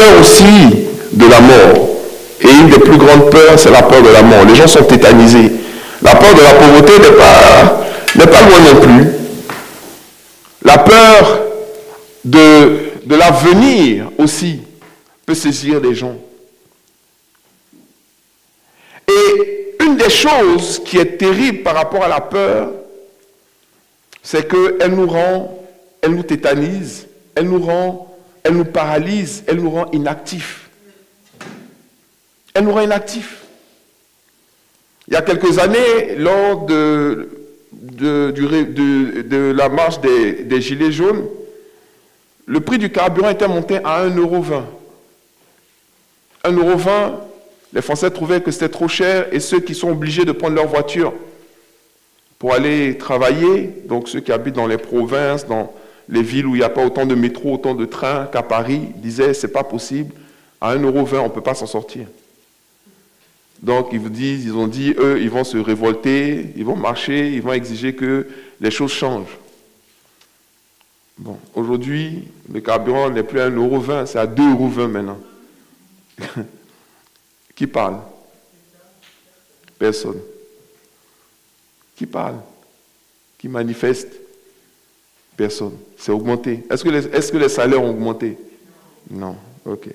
peur aussi de la mort. Et une des plus grandes peurs, c'est la peur de la mort. Les gens sont tétanisés. La peur de la pauvreté n'est pas loin non plus. La peur de l'avenir aussi peut saisir des gens. Et une des choses qui est terrible par rapport à la peur, c'est qu'elle nous rend, elle nous tétanise, elle nous paralyse, elle nous rend inactifs. Elle nous rend inactifs. Il y a quelques années, lors de la marche des Gilets jaunes, le prix du carburant était monté à 1,20 €. 1,20 €, les Français trouvaient que c'était trop cher et ceux qui sont obligés de prendre leur voiture pour aller travailler, donc ceux qui habitent dans les provinces, dans les villes où il n'y a pas autant de métro, autant de trains qu'à Paris, disaient c'est pas possible, à 1,20 €, on ne peut pas s'en sortir. Donc ils ont dit, eux, ils vont se révolter, ils vont marcher, ils vont exiger que les choses changent. Bon, aujourd'hui, le carburant n'est plus à 1,20 €, c'est à 2,20 € maintenant. Qui parle? Personne. Qui parle? Qui manifeste? Personne. C'est augmenté. Est-ce que les salaires ont augmenté? Non. Ok.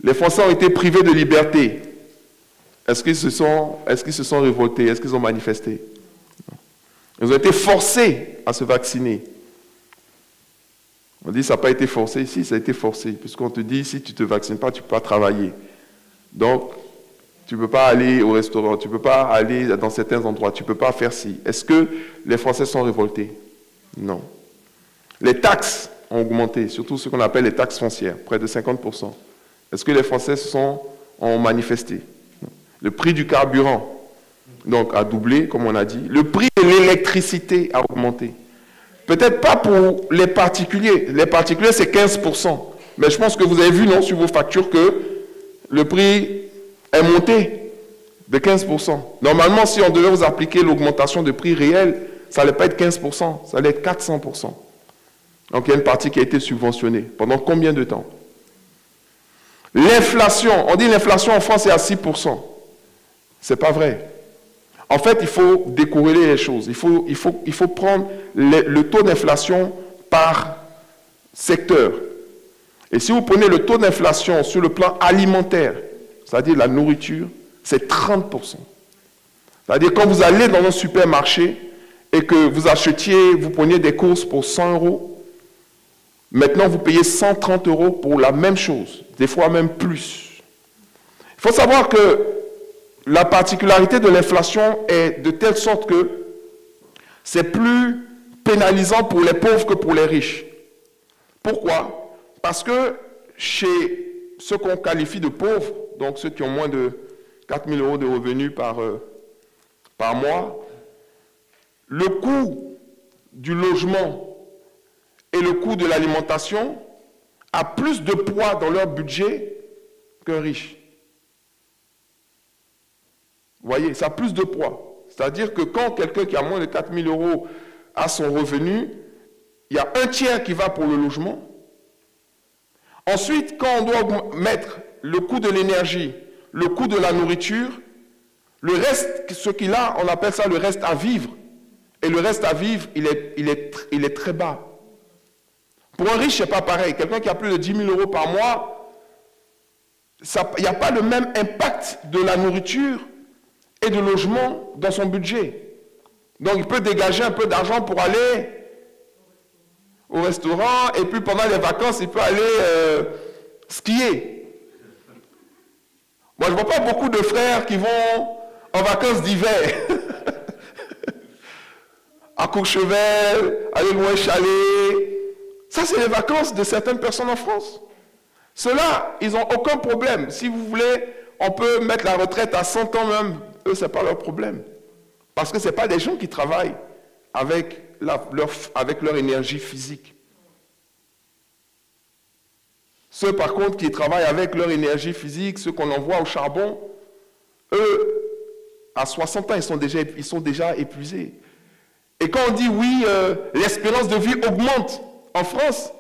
Les Français ont été privés de liberté. Est-ce qu'ils se sont révoltés? Est-ce qu'ils ont manifesté? Non. Ils ont été forcés à se vacciner. On dit ça n'a pas été forcé. Ici, ça a été forcé. Puisqu'on te dit, si tu ne te vaccines pas, tu ne peux pas travailler. Donc, tu ne peux pas aller au restaurant, tu ne peux pas aller dans certains endroits, tu ne peux pas faire ci. Est-ce que les Français sont révoltés? Non. Les taxes ont augmenté, surtout ce qu'on appelle les taxes foncières, près de 50%. Est-ce que les Français ont manifesté? Non. Le prix du carburant donc, a doublé, comme on a dit. Le prix de l'électricité a augmenté. Peut-être pas pour les particuliers. Les particuliers, c'est 15%. Mais je pense que vous avez vu, non, sur vos factures, que le prix est monté de 15%. Normalement, si on devait vous appliquer l'augmentation de prix réel, ça n'allait pas être 15%, ça allait être 400%. Donc, il y a une partie qui a été subventionnée. Pendant combien de temps? L'inflation, on dit l'inflation en France est à 6%. Ce n'est pas vrai. En fait, il faut décorréler les choses. Il faut prendre le taux d'inflation par secteur. Et si vous prenez le taux d'inflation sur le plan alimentaire, c'est-à-dire la nourriture, c'est 30%. C'est-à-dire quand vous allez dans un supermarché et que vous preniez des courses pour 100 €, maintenant vous payez 130 € pour la même chose, des fois même plus. Il faut savoir que la particularité de l'inflation est de telle sorte que c'est plus pénalisant pour les pauvres que pour les riches. Pourquoi? Parce que chez ceux qu'on qualifie de pauvres, donc ceux qui ont moins de 4 000 € de revenus par mois, le coût du logement et le coût de l'alimentation a plus de poids dans leur budget qu'un riche. Vous voyez, ça a plus de poids. C'est-à-dire que quand quelqu'un qui a moins de 4 000 € a son revenu, il y a un tiers qui va pour le logement. Ensuite, quand on doit mettre le coût de l'énergie, le coût de la nourriture, le reste, ce qu'il a, on appelle ça le reste à vivre. Et le reste à vivre, il est très bas. Pour un riche, ce n'est pas pareil. Quelqu'un qui a plus de 10 000 € par mois, il n'y a pas le même impact de la nourriture et de logement dans son budget. Donc, il peut dégager un peu d'argent pour aller au restaurant et puis pendant les vacances, il peut aller skier. Moi, je ne vois pas beaucoup de frères qui vont en vacances d'hiver à Courchevel, aller loin chalet. Ça, c'est les vacances de certaines personnes en France. Ceux-là, ils n'ont aucun problème. Si vous voulez, on peut mettre la retraite à 100 ans même. Eux, ce n'est pas leur problème. Parce que ce n'est pas des gens qui travaillent avec leur énergie physique. Ceux, par contre, qui travaillent avec leur énergie physique, ceux qu'on envoie au charbon, eux, à 60 ans, ils sont déjà épuisés. Et quand on dit, oui, l'espérance de vie augmente en France,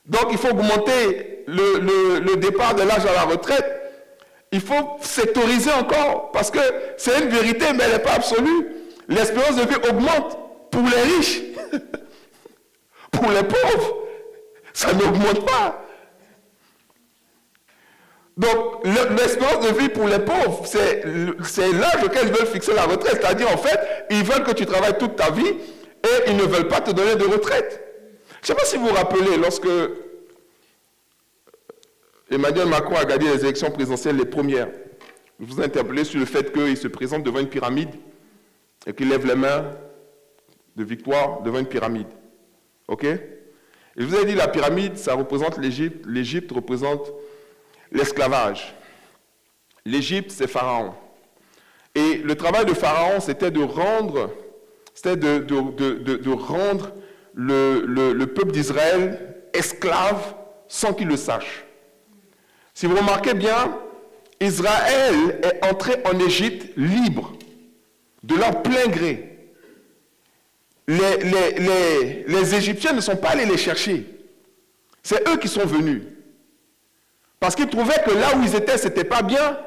Donc il faut augmenter le départ de l'âge à la retraite. Il faut sectoriser encore, parce que c'est une vérité, mais elle n'est pas absolue. L'espérance de vie augmente pour les riches. Pour les pauvres, ça n'augmente pas. Donc, l'espérance de vie pour les pauvres, c'est l'âge auquel ils veulent fixer la retraite. C'est-à-dire, en fait, ils veulent que tu travailles toute ta vie et ils ne veulent pas te donner de retraite. Je ne sais pas si vous vous rappelez, lorsque Emmanuel Macron a gagné les élections présidentielles, les premières, je vous ai interpellé sur le fait qu'il se présente devant une pyramide et qu'il lève les mains de victoire devant une pyramide. OK? Et je vous ai dit, la pyramide, ça représente l'Égypte. L'Égypte représente l'esclavage. L'Égypte, c'est Pharaon. Et le travail de Pharaon, c'était de rendre, le peuple d'Israël esclave sans qu'il le sache. Si vous remarquez bien, Israël est entré en Égypte libre, de leur plein gré. Les Égyptiens ne sont pas allés les chercher. C'est eux qui sont venus. Parce qu'ils trouvaient que là où ils étaient, ce n'était pas bien.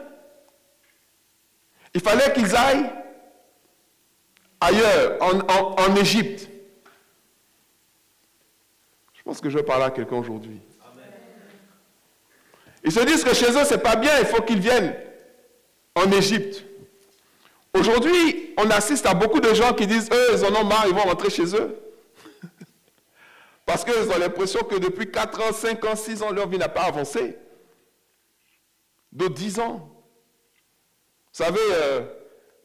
Il fallait qu'ils aillent ailleurs, en Égypte. Je pense que je vais parler à quelqu'un aujourd'hui. Ils se disent que chez eux, ce n'est pas bien, il faut qu'ils viennent en Égypte. Aujourd'hui, on assiste à beaucoup de gens qui disent, eux, ils en ont marre, ils vont rentrer chez eux. Parce qu'ils ont l'impression que depuis 4 ans, 5 ans, 6 ans, leur vie n'a pas avancé. De 10 ans. Vous savez,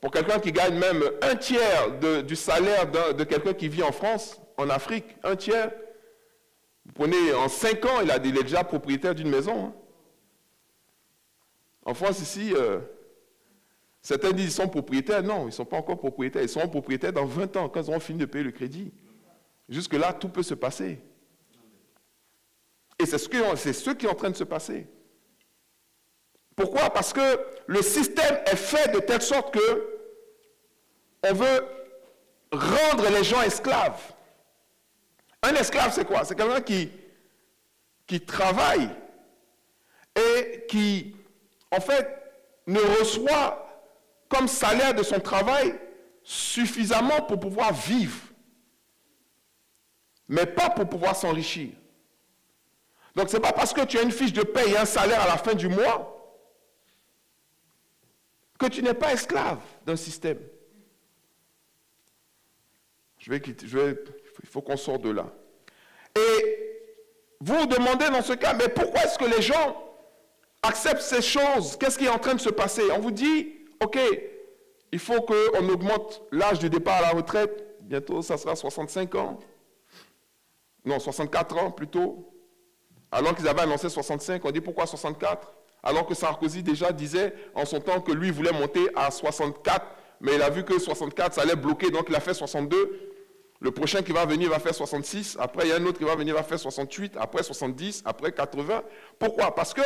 pour quelqu'un qui gagne même un tiers du salaire de quelqu'un qui vit en France, en Afrique, un tiers, vous prenez en 5 ans, il est déjà propriétaire d'une maison. Hein. En France, ici, certains disent qu'ils sont propriétaires. Non, ils ne sont pas encore propriétaires. Ils seront propriétaires dans 20 ans, quand ils auront fini de payer le crédit. Jusque-là, tout peut se passer. Et c'est ce qui est en train de se passer. Pourquoi? Parce que le système est fait de telle sorte que on veut rendre les gens esclaves. Un esclave, c'est quoi? C'est quelqu'un qui travaille et qui, en fait, ne reçoit comme salaire de son travail suffisamment pour pouvoir vivre, mais pas pour pouvoir s'enrichir. Donc, ce n'est pas parce que tu as une fiche de paie et un salaire à la fin du mois que tu n'es pas esclave d'un système. Il faut qu'on sorte de là. Et vous vous demandez dans ce cas, mais pourquoi est-ce que les gens acceptent ces choses? Qu'est-ce qui est en train de se passer? On vous dit, ok, il faut qu'on augmente l'âge du départ à la retraite. Bientôt, ça sera 65 ans. Non, 64 ans plutôt. Alors qu'ils avaient annoncé 65, on dit pourquoi 64? Alors que Sarkozy déjà disait en son temps que lui voulait monter à 64, mais il a vu que 64, ça allait bloquer, donc il a fait 62. Le prochain qui va venir va faire 66, après il y a un autre qui va venir va faire 68, après 70, après 80. Pourquoi? Parce que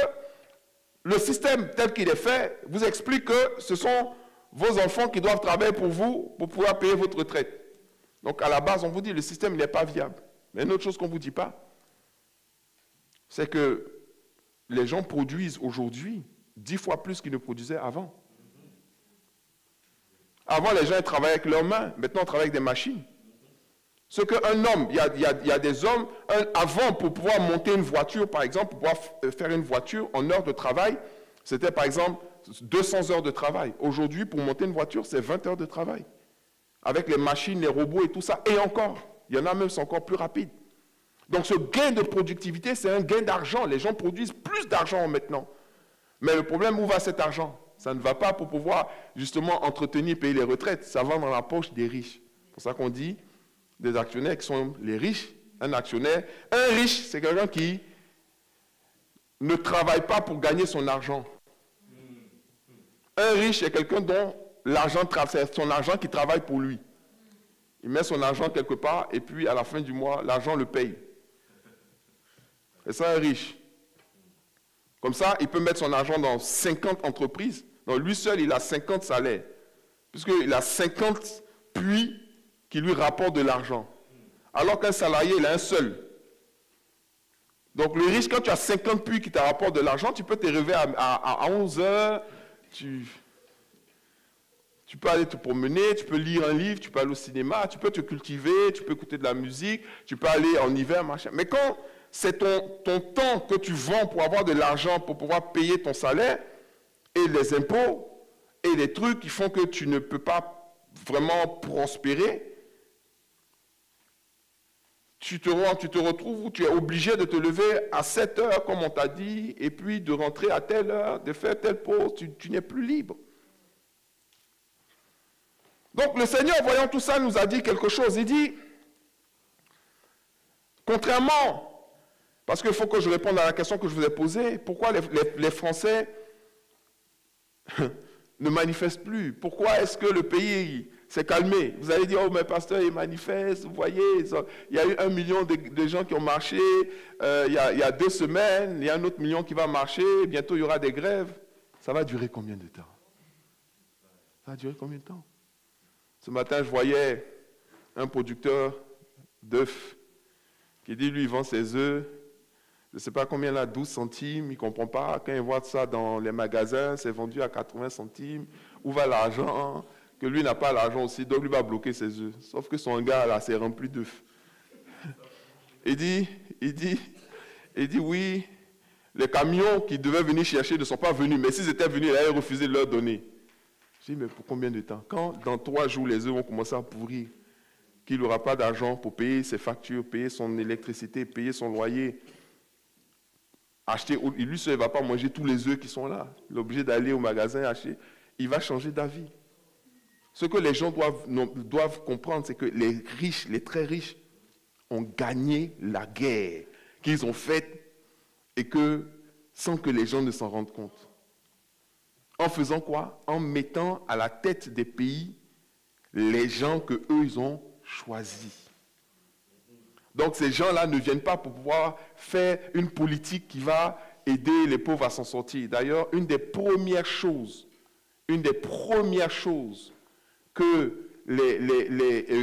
le système tel qu'il est fait vous explique que ce sont vos enfants qui doivent travailler pour vous pour pouvoir payer votre retraite. Donc à la base, on vous dit le système n'est pas viable. Mais une autre chose qu'on ne vous dit pas, c'est que les gens produisent aujourd'hui 10 fois plus qu'ils ne produisaient avant. Avant, les gens travaillaient avec leurs mains. Maintenant, on travaille avec des machines. Ce qu'un homme, il y a des hommes, avant, pour pouvoir monter une voiture, par exemple, pour pouvoir faire une voiture en heures de travail, c'était par exemple 200 heures de travail. Aujourd'hui, pour monter une voiture, c'est 20 heures de travail. Avec les machines, les robots et tout ça. Et encore, il y en a même, c'est encore plus rapide. Donc ce gain de productivité, c'est un gain d'argent. Les gens produisent plus d'argent maintenant. Mais le problème, où va cet argent? Ça ne va pas pour pouvoir justement entretenir et payer les retraites. Ça va dans la poche des riches. C'est pour ça qu'on dit des actionnaires qui sont les riches. Un actionnaire, un riche, c'est quelqu'un qui ne travaille pas pour gagner son argent. Un riche, c'est quelqu'un dont l'argent, c'est son argent qui travaille pour lui. Il met son argent quelque part et puis à la fin du mois, l'argent le paye. C'est ça un riche. Comme ça, il peut mettre son argent dans 50 entreprises. Donc lui seul, il a 50 salaires. Puisqu'il a 50 puits qui lui rapportent de l'argent. Alors qu'un salarié, il a un seul. Donc le riche, quand tu as 50 puits qui te rapportent de l'argent, tu peux te réveiller à 11 heures, tu peux aller te promener, tu peux lire un livre, tu peux aller au cinéma, tu peux te cultiver, tu peux écouter de la musique, tu peux aller en hiver, machin. Mais quand c'est ton temps que tu vends pour avoir de l'argent, pour pouvoir payer ton salaire, et les impôts, et les trucs qui font que tu ne peux pas vraiment prospérer, tu te retrouves où tu es obligé de te lever à 7 heures, comme on t'a dit, et puis de rentrer à telle heure, de faire telle pause, tu n'es plus libre. Donc le Seigneur, voyant tout ça, nous a dit quelque chose. Il dit, contrairement, parce qu'il faut que je réponde à la question que je vous ai posée, pourquoi les Français ne manifestent plus? Pourquoi est-ce que le pays s'est calmé? Vous allez dire, oh mais pasteur, il manifeste, vous voyez, il y a eu 1 million de gens qui ont marché, il y a 2 semaines, il y a un autre million qui va marcher, bientôt il y aura des grèves. Ça va durer combien de temps? Ça va durer combien de temps? Ce matin, je voyais un producteur d'œufs qui dit, lui, il vend ses œufs, je ne sais pas combien là, 12 centimes, il ne comprend pas. Quand il voit ça dans les magasins, c'est vendu à 80 centimes. Où va l'argent? Que lui n'a pas l'argent aussi, donc lui va bloquer ses œufs. Sauf que son gars, là, s'est rempli d'œufs. Il dit, oui, les camions qui devaient venir chercher ne sont pas venus, mais s'ils étaient venus, il avait refusé de leur donner. Je dis, mais pour combien de temps? Quand dans 3 jours, les œufs vont commencer à pourrir, qu'il n'aura pas d'argent pour payer ses factures, payer son électricité, payer son loyer, acheter, lui seul ne va pas manger tous les œufs qui sont là. Il est obligé d'aller au magasin acheter. Il va changer d'avis. Ce que les gens doivent comprendre, c'est que les riches, les très riches, ont gagné la guerre qu'ils ont faite et que, sans que les gens ne s'en rendent compte. En faisant quoi? En mettant à la tête des pays les gens qu'eux, ils ont choisis. Donc ces gens-là ne viennent pas pour pouvoir faire une politique qui va aider les pauvres à s'en sortir. D'ailleurs, une des premières choses que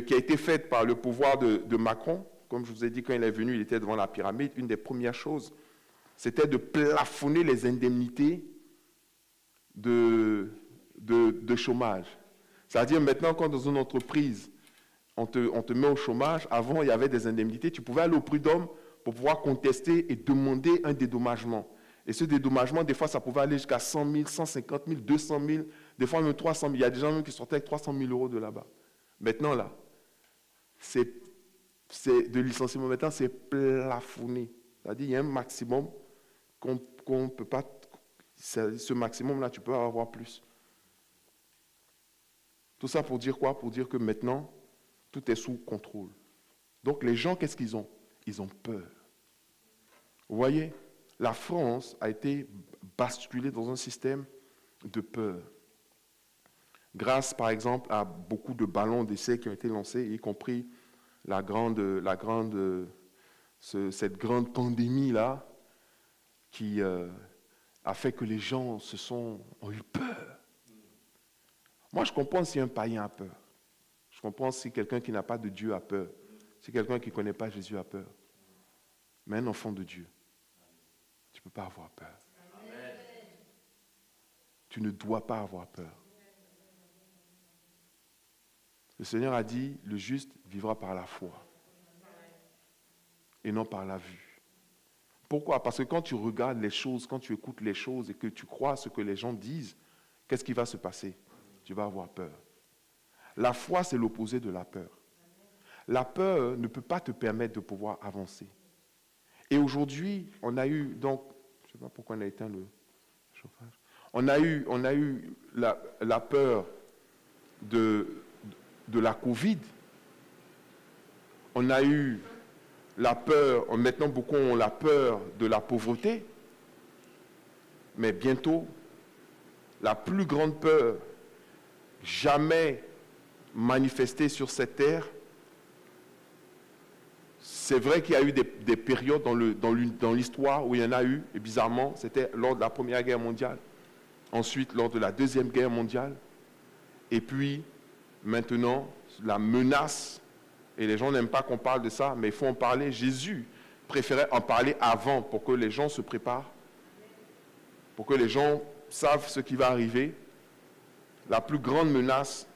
qui a été faite par le pouvoir de Macron, comme je vous ai dit, quand il est venu, il était devant la pyramide, une des premières choses, c'était de plafonner les indemnités de chômage. C'est-à-dire maintenant, quand dans une entreprise, on te met au chômage, avant il y avait des indemnités, tu pouvais aller au prud'homme pour pouvoir contester et demander un dédommagement. Et ce dédommagement, des fois, ça pouvait aller jusqu'à 100 000, 150 000, 200 000, des fois même 300 000. Il y a des gens même qui sortaient avec 300 000 euros de là-bas. Maintenant, là, c'est de licenciement. Maintenant, c'est plafonné. C'est-à-dire il y a un maximum qu'on ne peut pas... Ce maximum-là, tu peux avoir plus. Tout ça pour dire quoi? Pour dire que maintenant, tout est sous contrôle. Donc les gens, qu'est-ce qu'ils ont? Ils ont peur. Vous voyez, la France a été basculée dans un système de peur. Grâce, par exemple, à beaucoup de ballons d'essai qui ont été lancés, y compris cette grande pandémie-là, qui a fait que les gens ont eu peur. Moi, je comprends si un païen a peur. Je comprends si quelqu'un qui n'a pas de Dieu a peur. Si quelqu'un qui ne connaît pas Jésus a peur. Mais un enfant de Dieu, tu ne peux pas avoir peur. Amen. Tu ne dois pas avoir peur. Le Seigneur a dit, le juste vivra par la foi et non par la vue. Pourquoi? Parce que quand tu regardes les choses, quand tu écoutes les choses et que tu crois ce que les gens disent, qu'est-ce qui va se passer? Tu vas avoir peur. La foi, c'est l'opposé de la peur. La peur ne peut pas te permettre de pouvoir avancer. Et aujourd'hui, on a eu, donc, je ne sais pas pourquoi on a éteint le chauffage, on a eu la peur de la Covid. On a eu la peur, maintenant beaucoup ont la peur de la pauvreté. Mais bientôt, la plus grande peur jamais manifestée sur cette terre. C'est vrai qu'il y a eu des périodes dans l'histoire où il y en a eu, et bizarrement, c'était lors de la Première Guerre mondiale, ensuite lors de la Deuxième Guerre mondiale, et puis maintenant, la menace, et les gens n'aiment pas qu'on parle de ça, mais il faut en parler. Jésus préférais en parler avant pour que les gens se préparent, pour que les gens savent ce qui va arriver. La plus grande menace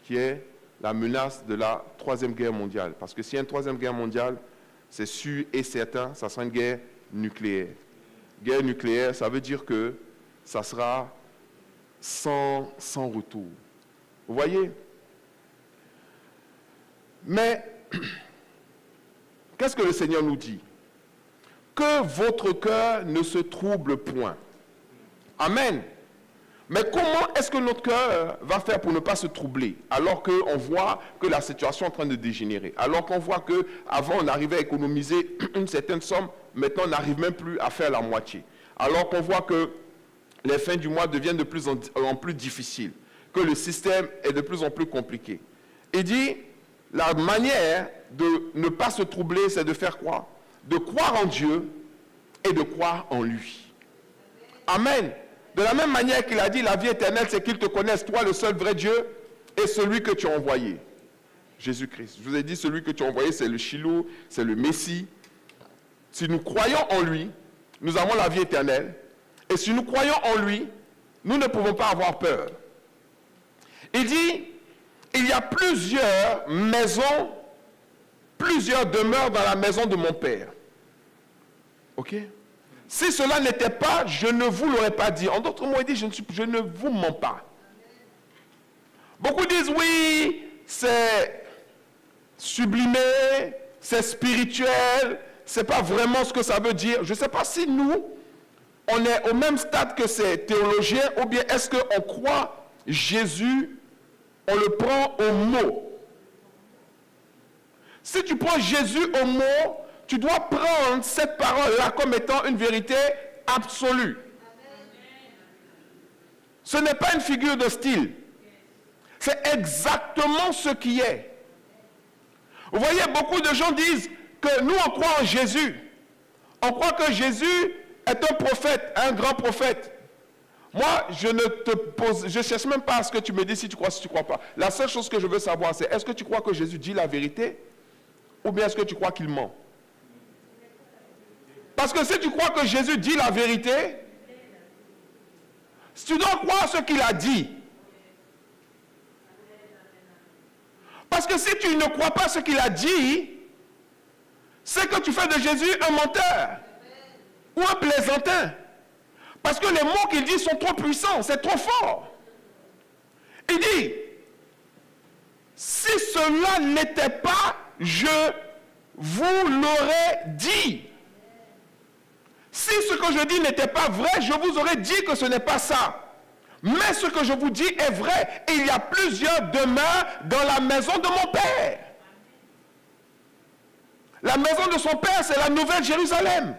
qui est la menace de la Troisième Guerre mondiale. Parce que s'il y a une Troisième Guerre mondiale, c'est sûr et certain, ça sera une guerre nucléaire. Guerre nucléaire, ça veut dire que ça sera sans retour. Vous voyez? Mais, qu'est-ce que le Seigneur nous dit? Que votre cœur ne se trouble point. Amen. Mais comment est-ce que notre cœur va faire pour ne pas se troubler alors qu'on voit que la situation est en train de dégénérer, alors qu'on voit qu'avant on arrivait à économiser une certaine somme, maintenant on n'arrive même plus à faire la moitié, alors qu'on voit que les fins du mois deviennent de plus en plus difficiles, que le système est de plus en plus compliqué. Il dit, la manière de ne pas se troubler, c'est de faire quoi? De croire en Dieu et de croire en lui. Amen. De la même manière qu'il a dit, la vie éternelle, c'est qu'ils te connaissent, toi, le seul vrai Dieu, et celui que tu as envoyé. Jésus-Christ. Je vous ai dit, celui que tu as envoyé, c'est le Chilou, c'est le Messie. Si nous croyons en lui, nous avons la vie éternelle. Et si nous croyons en lui, nous ne pouvons pas avoir peur. Il dit, il y a plusieurs maisons, plusieurs demeures dans la maison de mon Père. Ok? Si cela n'était pas, je ne vous l'aurais pas dit. En d'autres mots, il dit, je ne vous mens pas. Beaucoup disent, oui, c'est sublimé, c'est spirituel, c'est pas vraiment ce que ça veut dire. Je ne sais pas si nous, on est au même stade que ces théologiens, ou bien est-ce qu'on croit Jésus, on le prend au mot. Si tu prends Jésus au mot, tu dois prendre cette parole-là comme étant une vérité absolue. Ce n'est pas une figure de style. C'est exactement ce qui est. Vous voyez, beaucoup de gens disent que nous, on croit en Jésus. On croit que Jésus est un prophète, un grand prophète. Moi, je ne cherche même pas à ce que tu me dis si tu crois, si tu ne crois pas. La seule chose que je veux savoir, c'est est-ce que tu crois que Jésus dit la vérité ou bien est-ce que tu crois qu'il ment? Parce que si tu crois que Jésus dit la vérité, tu dois croire ce qu'il a dit. Parce que si tu ne crois pas ce qu'il a dit, c'est que tu fais de Jésus un menteur ou un plaisantin. Parce que les mots qu'il dit sont trop puissants, c'est trop fort. Il dit, si cela n'était pas, je vous l'aurais dit. Si ce que je dis n'était pas vrai, je vous aurais dit que ce n'est pas ça. Mais ce que je vous dis est vrai. Il y a plusieurs demeures dans la maison de mon Père. La maison de son Père, c'est la Nouvelle Jérusalem.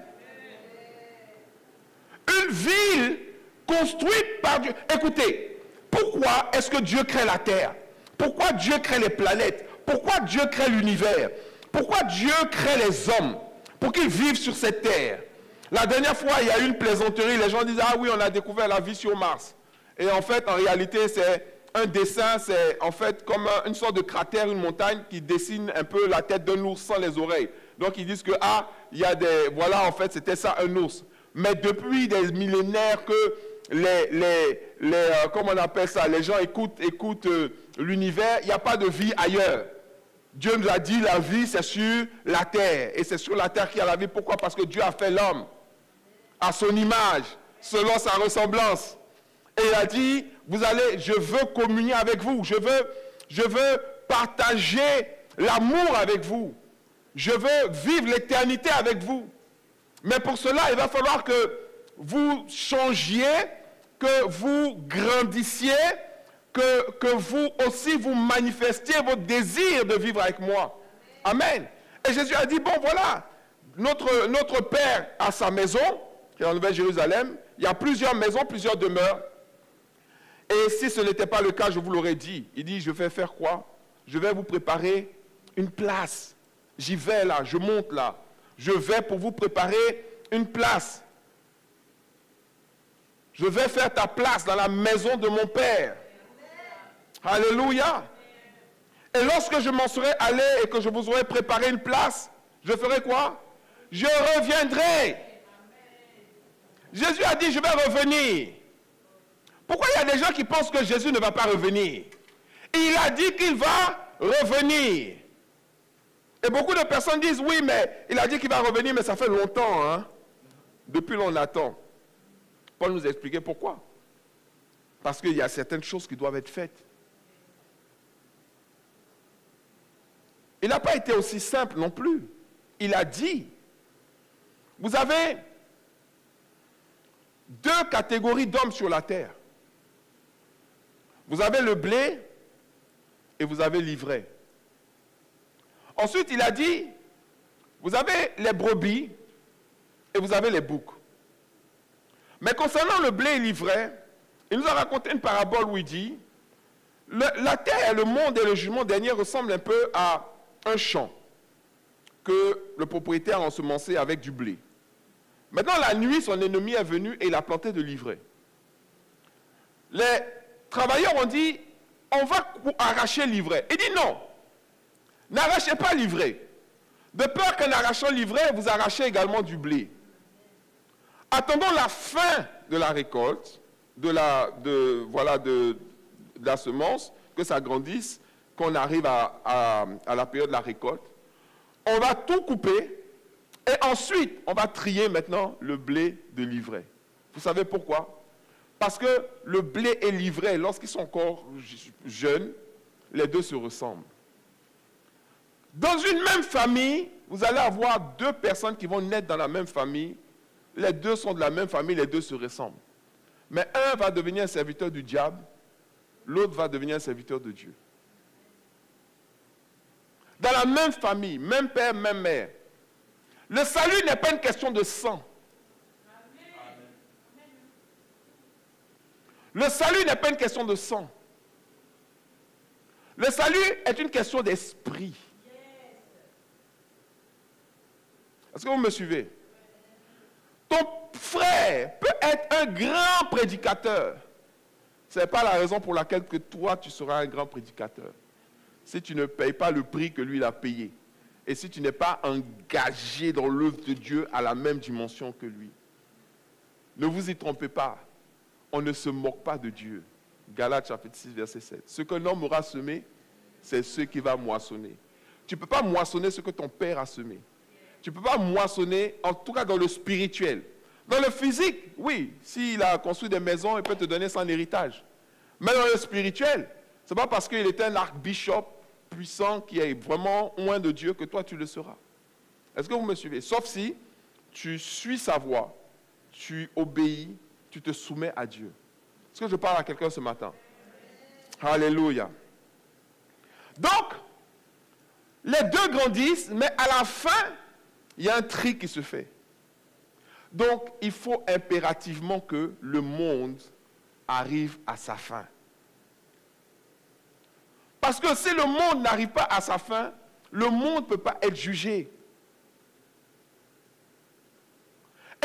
Une ville construite par Dieu. Écoutez, pourquoi est-ce que Dieu crée la terre? Pourquoi Dieu crée les planètes? Pourquoi Dieu crée l'univers? Pourquoi Dieu crée les hommes? Pour qu'ils vivent sur cette terre. La dernière fois, il y a eu une plaisanterie. Les gens disent, ah oui, on a découvert la vie sur Mars. Et en fait, en réalité, c'est un dessin, c'est en fait comme une sorte de cratère, une montagne qui dessine un peu la tête d'un ours sans les oreilles. Donc ils disent que, ah, il y a des... Voilà, en fait, c'était ça, un ours. Mais depuis des millénaires que comment on appelle ça, les gens écoutent l'univers, il n'y a pas de vie ailleurs. Dieu nous a dit la vie c'est sur la terre. Et c'est sur la terre qu'il y a la vie. Pourquoi? Parce que Dieu a fait l'homme à son image, selon sa ressemblance. Et il a dit, je veux communier avec vous. Je veux partager l'amour avec vous. Je veux vivre l'éternité avec vous. Mais pour cela, il va falloir que vous changiez, que vous grandissiez, que vous aussi vous manifestiez votre désir de vivre avec moi. Amen. Et Jésus a dit, bon voilà, notre Père a sa maison, qui est en Nouvelle Jérusalem. Il y a plusieurs maisons, plusieurs demeures. Et si ce n'était pas le cas, je vous l'aurais dit. Il dit, je vais faire quoi? Je vais vous préparer une place. J'y vais là, je monte là. Je vais pour vous préparer une place. Je vais faire ta place dans la maison de mon Père. Amen. Alléluia. Et lorsque je m'en serai allé et que je vous aurai préparé une place, je ferai quoi? je reviendrai. Jésus a dit, je vais revenir. Pourquoi il y a des gens qui pensent que Jésus ne va pas revenir? Il a dit qu'il va revenir. Et beaucoup de personnes disent, oui, mais il a dit qu'il va revenir, mais ça fait longtemps, hein? Depuis l'on attend. Paul nous a expliqué pourquoi. Parce qu'il y a certaines choses qui doivent être faites. Il n'a pas été aussi simple non plus. Il a dit, vous avez deux catégories d'hommes sur la terre. Vous avez le blé et vous avez l'ivraie. Ensuite, il a dit, vous avez les brebis et vous avez les boucs. Mais concernant le blé et l'ivraie, il nous a raconté une parabole où il dit, la terre, le monde et le jugement dernier ressemblent un peu à un champ que le propriétaire a ensemencé avec du blé. Maintenant, la nuit, son ennemi est venu et il a planté de l'ivraie. Les travailleurs ont dit, on va arracher l'ivraie. Il dit non, n'arrachez pas l'ivraie. De peur qu'en arrachant l'ivraie, vous arrachez également du blé. Attendons la fin de la récolte, de la semence, que ça grandisse, qu'on arrive à la période de la récolte. On va tout couper et ensuite, on va trier maintenant le blé de l'ivraie. Vous savez pourquoi? Parce que le blé et l'ivraie, lorsqu'ils sont encore jeunes, les deux se ressemblent. Dans une même famille, vous allez avoir deux personnes qui vont naître dans la même famille. Les deux sont de la même famille, les deux se ressemblent. Mais un va devenir un serviteur du diable, l'autre va devenir un serviteur de Dieu. Dans la même famille, même père, même mère. Le salut n'est pas une question de sang. Le salut n'est pas une question de sang. Le salut est une question d'esprit. Est-ce que vous me suivez? Ton frère peut être un grand prédicateur. Ce n'est pas la raison pour laquelle que toi, tu seras un grand prédicateur. Si tu ne payes pas le prix que lui, il a payé. Et si tu n'es pas engagé dans l'œuvre de Dieu à la même dimension que lui. Ne vous y trompez pas. On ne se moque pas de Dieu. Galates chapitre 6, verset 7. Ce qu'un homme aura semé, c'est ce qu'il va moissonner. Tu ne peux pas moissonner ce que ton père a semé. Tu ne peux pas moissonner, en tout cas dans le spirituel. Dans le physique, oui, s'il a construit des maisons, il peut te donner son héritage. Mais dans le spirituel, ce n'est pas parce qu'il était un archbishop puissant qui est vraiment loin de Dieu que toi tu le seras. Est-ce que vous me suivez? Sauf si tu suis sa voix, tu obéis, tu te soumets à Dieu. Est-ce que je parle à quelqu'un ce matin? Alléluia. Donc, les deux grandissent, mais à la fin, il y a un tri qui se fait. Donc, il faut impérativement que le monde arrive à sa fin. Parce que si le monde n'arrive pas à sa fin, le monde ne peut pas être jugé.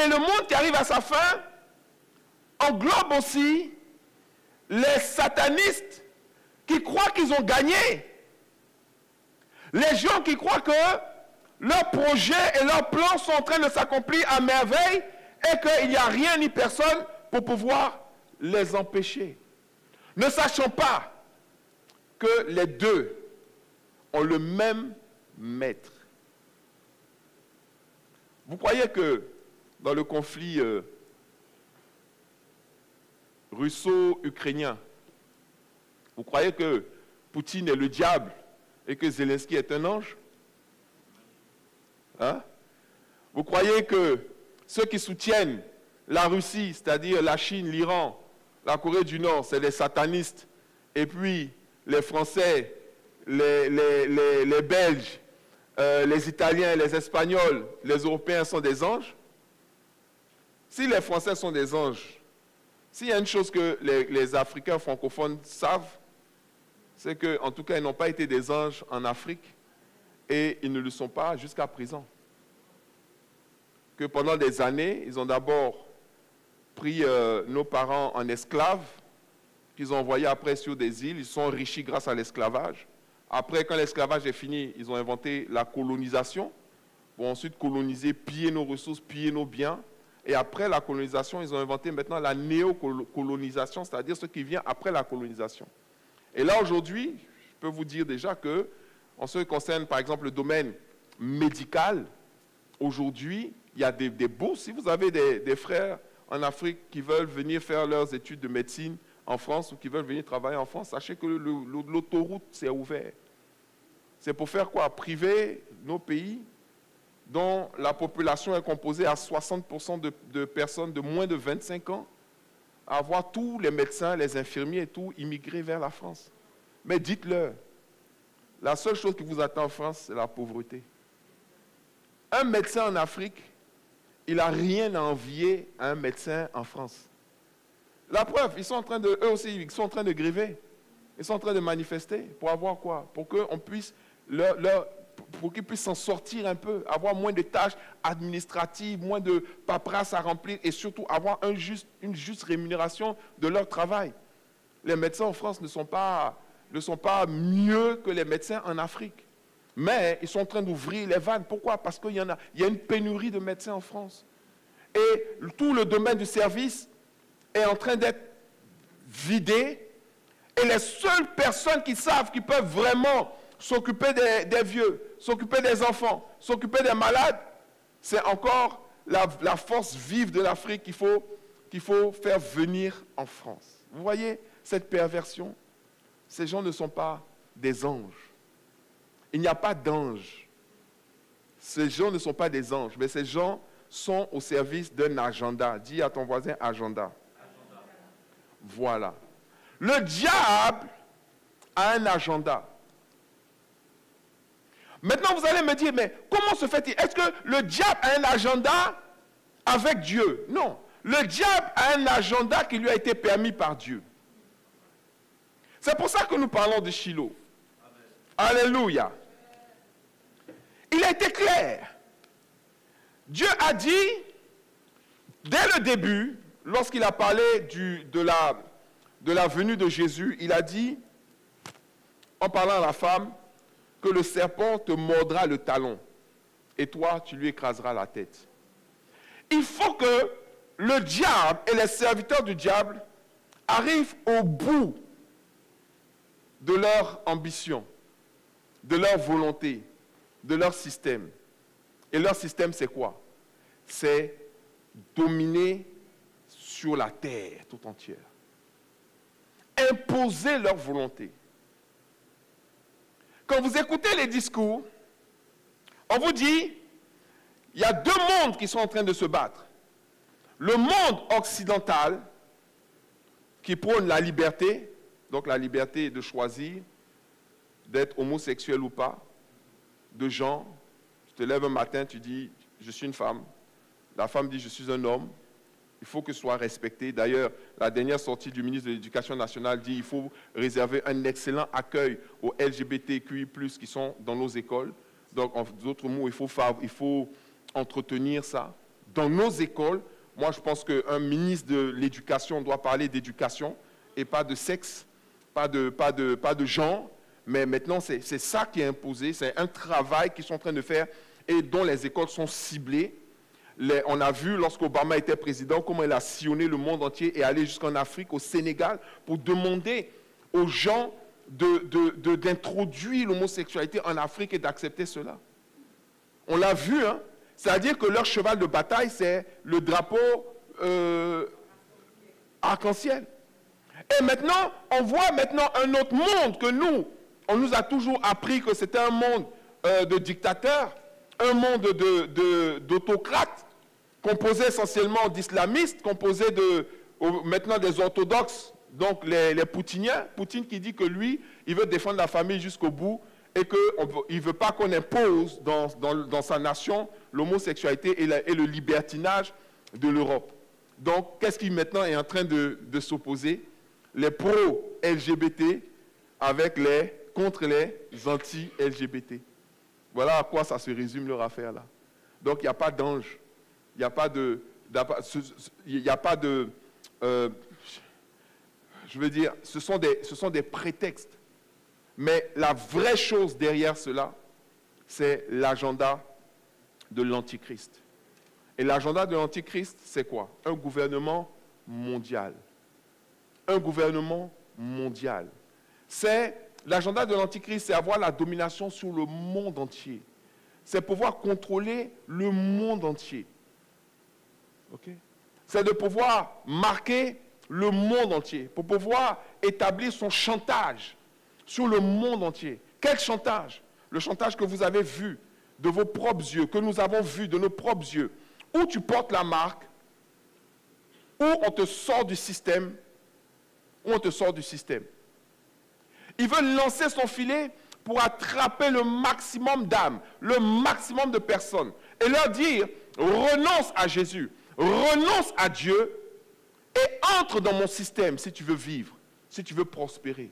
Et le monde qui arrive à sa fin englobe aussi les satanistes qui croient qu'ils ont gagné. Les gens qui croient que leurs projets et leurs plans sont en train de s'accomplir à merveille et qu'il n'y a rien ni personne pour pouvoir les empêcher. Ne sachant pas que les deux ont le même maître. Vous croyez que dans le conflit russo-ukrainien, vous croyez que Poutine est le diable et que Zelensky est un ange? Hein? Vous croyez que ceux qui soutiennent la Russie, c'est-à-dire la Chine, l'Iran, la Corée du Nord, c'est les satanistes, et puis les Français, les Belges, les Italiens, les Espagnols, les Européens sont des anges? Si les Français sont des anges, s'il y a une chose que les Africains francophones savent, c'est qu'en tout cas, ils n'ont pas été des anges en Afrique et ils ne le sont pas jusqu'à présent. Que pendant des années, ils ont d'abord pris nos parents en esclaves, qu'ils ont envoyés après sur des îles, ils sont enrichis grâce à l'esclavage. Après, quand l'esclavage est fini, ils ont inventé la colonisation pour ensuite coloniser, piller nos ressources, piller nos biens. Et après la colonisation, ils ont inventé maintenant la néocolonisation, c'est-à-dire ce qui vient après la colonisation. Et là, aujourd'hui, je peux vous dire déjà que, en ce qui concerne, par exemple, le domaine médical, aujourd'hui, il y a des bourses. Si vous avez des frères en Afrique qui veulent venir faire leurs études de médecine en France ou qui veulent venir travailler en France, sachez que l'autoroute s'est ouverte. C'est pour faire quoi? Priver nos pays dont la population est composée à 60% de personnes de moins de 25 ans, à avoir tous les médecins, les infirmiers et tout immigrer vers la France. Mais dites-leur, la seule chose qui vous attend en France, c'est la pauvreté. Un médecin en Afrique, il n'a rien à envier à un médecin en France. La preuve, ils sont en train de, eux aussi, ils sont en train de gréver. Ils sont en train de manifester pour avoir quoi? Pour qu'on puisse pour qu'ils puissent s'en sortir un peu, avoir moins de tâches administratives, moins de paperasse à remplir et surtout avoir une juste rémunération de leur travail. Les médecins en France ne sont pas mieux que les médecins en Afrique. Mais ils sont en train d'ouvrir les vannes. Pourquoi? Parce qu'il y a une pénurie de médecins en France. Et tout le domaine du service est en train d'être vidé. Et les seules personnes qui savent, qui peuvent vraiment s'occuper des vieux, s'occuper des enfants, s'occuper des malades, c'est encore la force vive de l'Afrique qu'il faut faire venir en France. Vous voyez cette perversion? Ces gens ne sont pas des anges. Il n'y a pas d'anges. Ces gens ne sont pas des anges, mais ces gens sont au service d'un agenda. Dis à ton voisin agenda. Voilà. Le diable a un agenda. Maintenant, vous allez me dire, mais comment se fait-il? Est-ce que le diable a un agenda avec Dieu? Non. Le diable a un agenda qui lui a été permis par Dieu. C'est pour ça que nous parlons de Shiloh. Amen. Alléluia. Il a été clair. Dieu a dit, dès le début, lorsqu'il a parlé de la venue de Jésus, il a dit, en parlant à la femme, que le serpent te mordra le talon et toi, tu lui écraseras la tête. Il faut que le diable et les serviteurs du diable arrivent au bout de leur ambition, de leur volonté, de leur système. Et leur système, c'est quoi? C'est dominer sur la terre tout entière. Imposer leur volonté. Quand vous écoutez les discours, on vous dit, il y a deux mondes qui sont en train de se battre. Le monde occidental, qui prône la liberté, donc la liberté de choisir, d'être homosexuel ou pas, de genre. Tu te lèves un matin, tu dis, je suis une femme. La femme dit, je suis un homme. Il faut que ce soit respecté. D'ailleurs, la dernière sortie du ministre de l'Éducation nationale dit qu'il faut réserver un excellent accueil aux LGBTQI+, qui sont dans nos écoles. Donc, en d'autres mots, il faut entretenir ça. Dans nos écoles, moi, je pense qu'un ministre de l'Éducation doit parler d'éducation et pas de sexe, pas de genre. Mais maintenant, c'est ça qui est imposé. C'est un travail qu'ils sont en train de faire et dont les écoles sont ciblées. On a vu, lorsqu'Obama était président, comment il a sillonné le monde entier et allé jusqu'en Afrique, au Sénégal, pour demander aux gens d'introduire l'homosexualité en Afrique et d'accepter cela. On l'a vu, hein? C'est-à-dire que leur cheval de bataille, c'est le drapeau arc-en-ciel. Et maintenant, on voit maintenant un autre monde que nous. On nous a toujours appris que c'était un monde de dictateurs, un monde d'autocrates, composé essentiellement d'islamistes, composé maintenant des orthodoxes, donc les poutiniens. Poutine qui dit que lui, il veut défendre la famille jusqu'au bout et qu'il ne veut pas qu'on impose dans sa nation l'homosexualité et le libertinage de l'Europe. Donc, qu'est-ce qui maintenant est en train de s'opposer? Les pro-LGBT contre les anti-LGBT. Voilà à quoi ça se résume leur affaire là. Donc il n'y a pas d'ange, il n'y a pas de, je veux dire, ce sont des prétextes. Mais la vraie chose derrière cela, c'est l'agenda de l'Antichrist. Et l'agenda de l'Antichrist, c'est quoi? Un gouvernement mondial. Un gouvernement mondial. L'agenda de l'Antichrist, c'est avoir la domination sur le monde entier. C'est pouvoir contrôler le monde entier. Okay? C'est de pouvoir marquer le monde entier, pour pouvoir établir son chantage sur le monde entier. Quel chantage? Le chantage que vous avez vu de vos propres yeux, que nous avons vu de nos propres yeux. Où tu portes la marque, où on te sort du système, où on te sort du système. Il veut lancer son filet pour attraper le maximum d'âmes, le maximum de personnes, et leur dire, renonce à Jésus, renonce à Dieu, et entre dans mon système si tu veux vivre, si tu veux prospérer.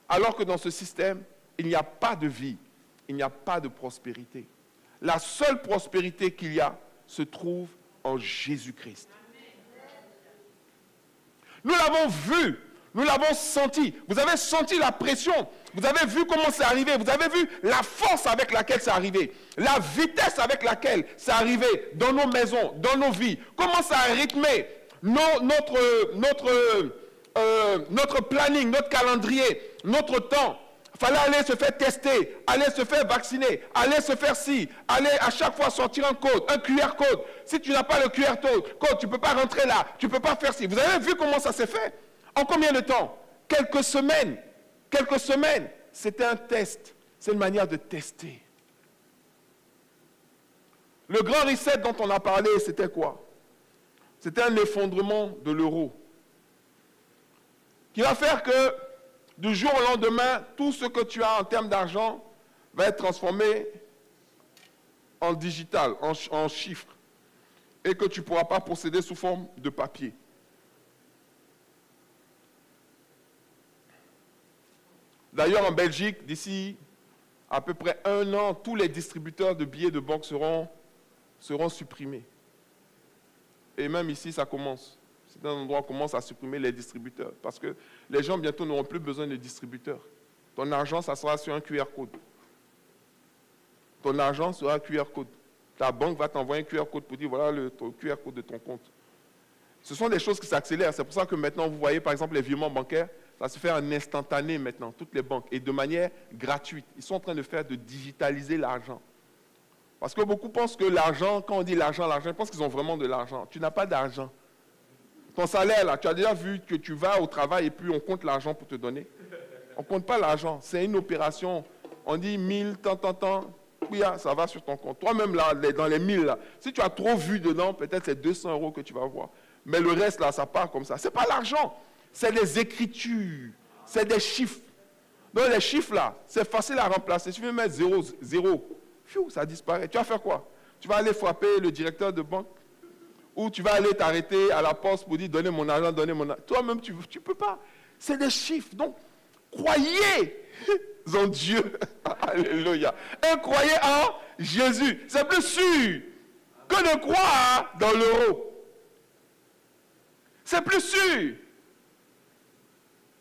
Alors que dans ce système, il n'y a pas de vie, il n'y a pas de prospérité. La seule prospérité qu'il y a se trouve en Jésus-Christ. Nous l'avons vu, nous l'avons senti. Vous avez senti la pression, vous avez vu comment c'est arrivé, vous avez vu la force avec laquelle c'est arrivé, la vitesse avec laquelle c'est arrivé dans nos maisons, dans nos vies, comment ça a rythmé notre planning, notre calendrier, notre temps. Il fallait aller se faire tester, aller se faire vacciner, aller se faire ci, aller à chaque fois sortir un code, un QR code. Si tu n'as pas le QR code, tu ne peux pas rentrer là, tu ne peux pas faire ci. Vous avez vu comment ça s'est fait? En combien de temps? Quelques semaines. Quelques semaines. C'était un test. C'est une manière de tester. Le grand reset dont on a parlé, c'était quoi? C'était un effondrement de l'euro qui va faire que du jour au lendemain, tout ce que tu as en termes d'argent va être transformé en digital, en chiffres, et que tu ne pourras pas posséder sous forme de papier. D'ailleurs, en Belgique, d'ici à peu près 1 an, tous les distributeurs de billets de banque seront supprimés. Et même ici, ça commence. C'est un endroit où on commence à supprimer les distributeurs. Parce que les gens, bientôt, n'auront plus besoin de distributeurs. Ton argent, ça sera sur un QR code. Ton argent sera un QR code. Ta banque va t'envoyer un QR code pour dire, voilà le QR code de ton compte. Ce sont des choses qui s'accélèrent. C'est pour ça que maintenant, vous voyez, par exemple, les virements bancaires, ça se fait en instantané maintenant, toutes les banques, et de manière gratuite. Ils sont en train de digitaliser l'argent. Parce que beaucoup pensent que l'argent, quand on dit l'argent, ils pensent qu'ils ont vraiment de l'argent. Tu n'as pas d'argent. Ton salaire, là, tu as déjà vu que tu vas au travail et puis on compte l'argent pour te donner. On ne compte pas l'argent. C'est une opération. On dit 1000, tant. Oui, ça va sur ton compte. Toi-même, là, dans les 1000, là, si tu as trop vu dedans, peut-être c'est 200 € que tu vas voir. Mais le reste, là, ça part comme ça. Ce n'est pas l'argent. C'est des écritures. C'est des chiffres. Donc, les chiffres, là, c'est facile à remplacer. Si tu veux mettre 0, ça disparaît. Tu vas faire quoi? Tu vas aller frapper le directeur de banque? Ou tu vas aller t'arrêter à la poste pour dire, donnez mon argent, donnez mon argent. Toi-même, tu ne peux pas. C'est des chiffres. Donc, croyez en Dieu. Alléluia. Et croyez en Jésus. C'est plus sûr que de croire dans l'euro. C'est plus sûr.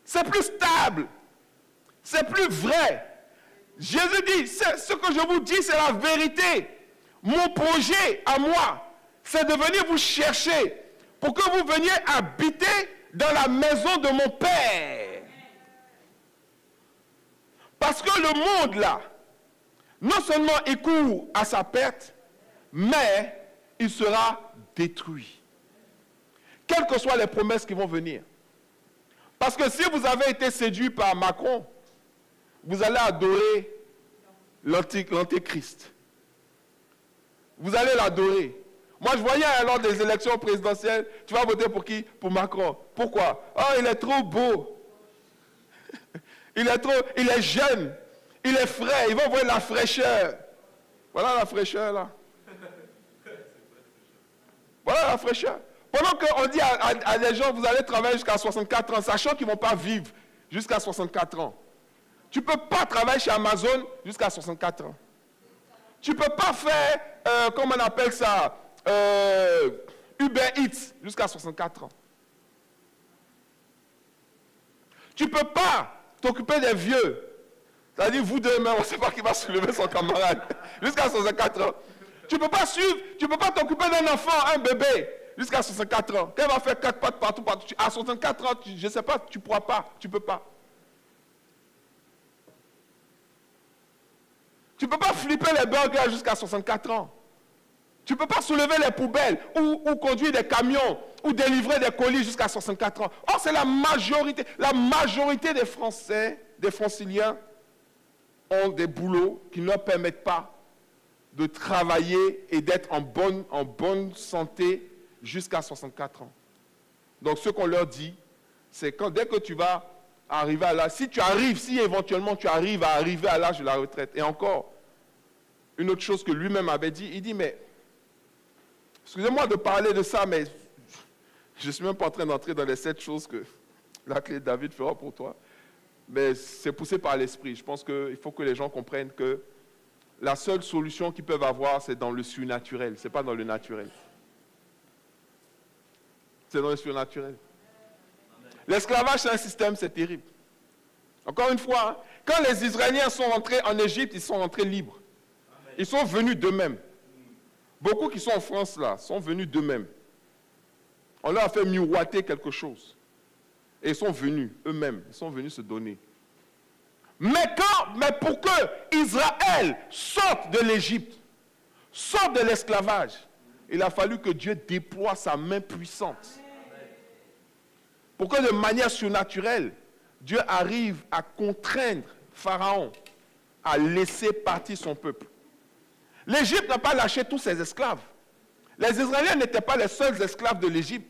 C'est plus stable. C'est plus vrai. Jésus dit, ce que je vous dis, c'est la vérité. Mon projet à moi, c'est de venir vous chercher pour que vous veniez habiter dans la maison de mon Père. Parce que le monde là, non seulement il court à sa perte, mais il sera détruit. Quelles que soient les promesses qui vont venir. Parce que si vous avez été séduit par Macron, vous allez adorer l'antéchrist. Vous allez l'adorer. Moi, je voyais lors des élections présidentielles, tu vas voter pour qui? Pour Macron. Pourquoi? Oh, il est trop beau. Il est jeune. Il est frais. Il va voir la fraîcheur. Voilà la fraîcheur, là. Voilà la fraîcheur. Pendant qu'on dit à des gens, vous allez travailler jusqu'à 64 ans, sachant qu'ils ne vont pas vivre jusqu'à 64 ans. Tu ne peux pas travailler chez Amazon jusqu'à 64 ans. Tu ne peux pas faire, comment on appelle ça, Uber Eats jusqu'à 64 ans. Tu ne peux pas t'occuper des vieux. C'est-à-dire, vous deux, même, on ne sait pas qui va soulever son camarade jusqu'à 64 ans. Tu Tu ne peux pas suivre, tu ne peux pas t'occuper d'un enfant, un bébé, jusqu'à 64 ans. Qu'elle va faire 4 pattes partout. À 64 ans, je ne sais pas, tu ne pourras pas, tu ne peux pas. Tu ne peux pas flipper les burgers jusqu'à 64 ans. Tu ne peux pas soulever les poubelles ou conduire des camions ou délivrer des colis jusqu'à 64 ans. Or, c'est la majorité. La majorité des Français, des Franciliens, ont des boulots qui ne leur permettent pas de travailler et d'être en bonne santé jusqu'à 64 ans. Donc, ce qu'on leur dit, c'est que dès que tu vas arriver à l'âge, si éventuellement tu arrives à l'âge de la retraite, et encore, une autre chose que lui-même avait dit, il dit, mais, excusez-moi de parler de ça, mais je ne suis même pas en train d'entrer dans les 7 choses que la clé de David fera pour toi. Mais c'est poussé par l'esprit. Je pense qu'il faut que les gens comprennent que la seule solution qu'ils peuvent avoir, c'est dans le surnaturel. Ce n'est pas dans le naturel. C'est dans le surnaturel. L'esclavage, c'est un système, c'est terrible. Encore une fois, hein, quand les Israéliens sont rentrés en Égypte, ils sont rentrés libres. Ils sont venus d'eux-mêmes. Beaucoup qui sont en France, là, sont venus d'eux-mêmes. On leur a fait miroiter quelque chose. Et ils sont venus eux-mêmes. Ils sont venus se donner. Mais pour que Israël sorte de l'Égypte, sorte de l'esclavage, il a fallu que Dieu déploie sa main puissante. Pour que de manière surnaturelle, Dieu arrive à contraindre Pharaon à laisser partir son peuple. L'Égypte n'a pas lâché tous ses esclaves. Les Israéliens n'étaient pas les seuls esclaves de l'Égypte.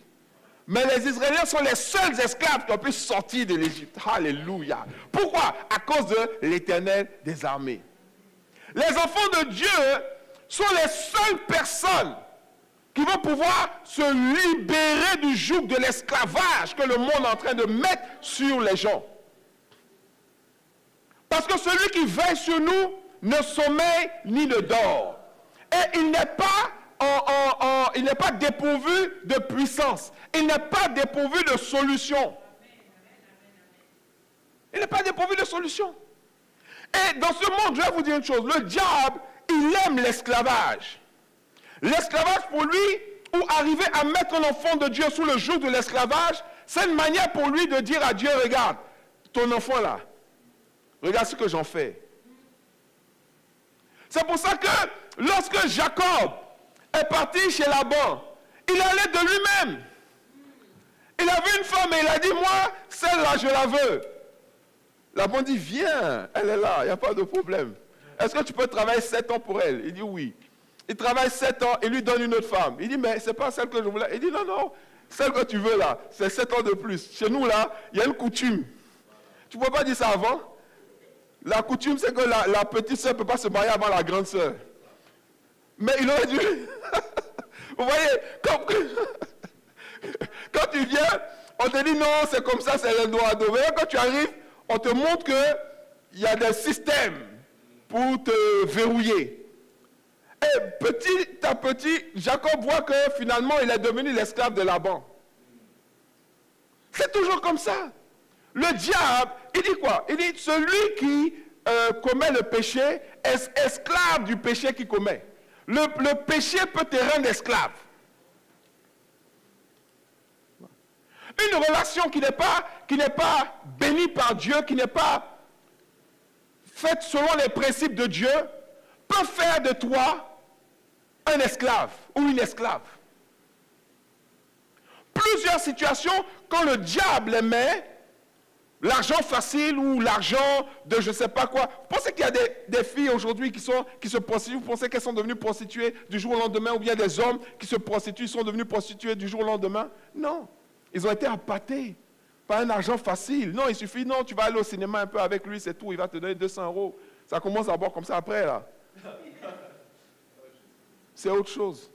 Mais les Israéliens sont les seuls esclaves qui ont pu sortir de l'Égypte. Alléluia. Pourquoi? À cause de l'Éternel des armées. Les enfants de Dieu sont les seules personnes qui vont pouvoir se libérer du joug de l'esclavage que le monde est en train de mettre sur les gens. Parce que celui qui veille sur nous ne sommeille ni ne dort. Et il n'est pas dépourvu de puissance. Il n'est pas dépourvu de solution. Il n'est pas dépourvu de solution. Et dans ce monde, je vais vous dire une chose. Le diable, il aime l'esclavage. L'esclavage pour lui, ou arriver à mettre un enfant de Dieu sous le joug de l'esclavage, c'est une manière pour lui de dire à Dieu, regarde, ton enfant là, regarde ce que j'en fais. C'est pour ça que lorsque Jacob est parti chez Laban, il allait de lui-même. Il a vu une femme et il a dit, moi, celle-là, je la veux. Laban dit, viens, elle est là, il n'y a pas de problème. Est-ce que tu peux travailler 7 ans pour elle? Il dit oui. Il travaille 7 ans et lui donne une autre femme. Il dit, mais ce n'est pas celle que je voulais. Il dit, non, non, celle que tu veux là, c'est 7 ans de plus. Chez nous là, il y a une coutume. Tu ne peux pas dire ça avant? La coutume, c'est que la petite soeur ne peut pas se marier avant la grande soeur. Mais il aurait dû... Vous voyez, quand tu viens, on te dit non, c'est comme ça, c'est le droit. Mais quand tu arrives, on te montre qu'il y a des systèmes pour te verrouiller. Et petit à petit, Jacob voit que finalement, il est devenu l'esclave de Laban. C'est toujours comme ça. Le diable, il dit quoi? Il dit, celui qui commet le péché est esclave du péché qu'il commet. Le péché peut te rendre esclave. Une relation qui n'est pas bénie par Dieu, qui n'est pas faite selon les principes de Dieu, peut faire de toi un esclave ou une esclave. Plusieurs situations, quand le diable les met, l'argent facile ou l'argent de je ne sais pas quoi. Vous pensez qu'il y a des filles aujourd'hui qui se prostituent? Vous pensez qu'elles sont devenues prostituées du jour au lendemain? Ou bien des hommes qui se prostituent sont devenus prostitués du jour au lendemain? Non. Ils ont été appâtés par un argent facile. Non, il suffit, non, tu vas aller au cinéma un peu avec lui, c'est tout. Il va te donner 200 €. Ça commence à boire comme ça après, là. C'est autre chose.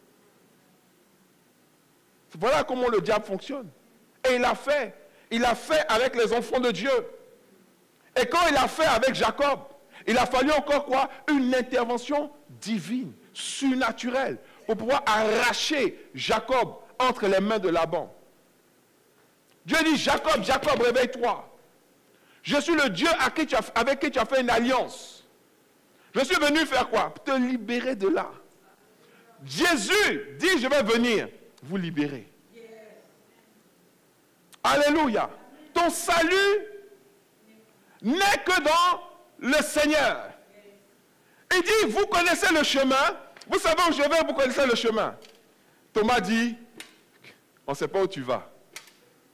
Voilà comment le diable fonctionne. Et il a fait. Il a fait avec les enfants de Dieu. Et quand il a fait avec Jacob, il a fallu encore quoi? Une intervention divine, surnaturelle, pour pouvoir arracher Jacob entre les mains de Laban. Dieu dit, Jacob, Jacob, réveille-toi. Je suis le Dieu avec qui tu as fait une alliance. Je suis venu faire quoi? Te libérer de là. Jésus dit, je vais venir vous libérer. Alléluia. Ton salut n'est que dans le Seigneur. Il dit, vous connaissez le chemin. Vous savez où je vais, vous connaissez le chemin. Thomas dit, on ne sait pas où tu vas.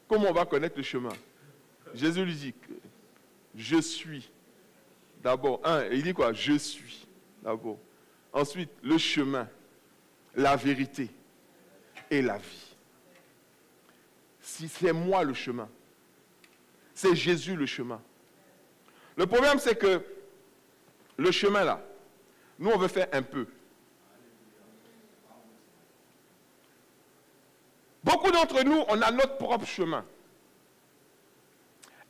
Comment on va connaître le chemin? Jésus lui dit, je suis. D'abord, il dit quoi? Je suis. D'abord. Ensuite, le chemin, la vérité et la vie. Si c'est moi le chemin, c'est Jésus le chemin. Le problème, c'est que le chemin là, nous on veut faire un peu. Beaucoup d'entre nous, on a notre propre chemin.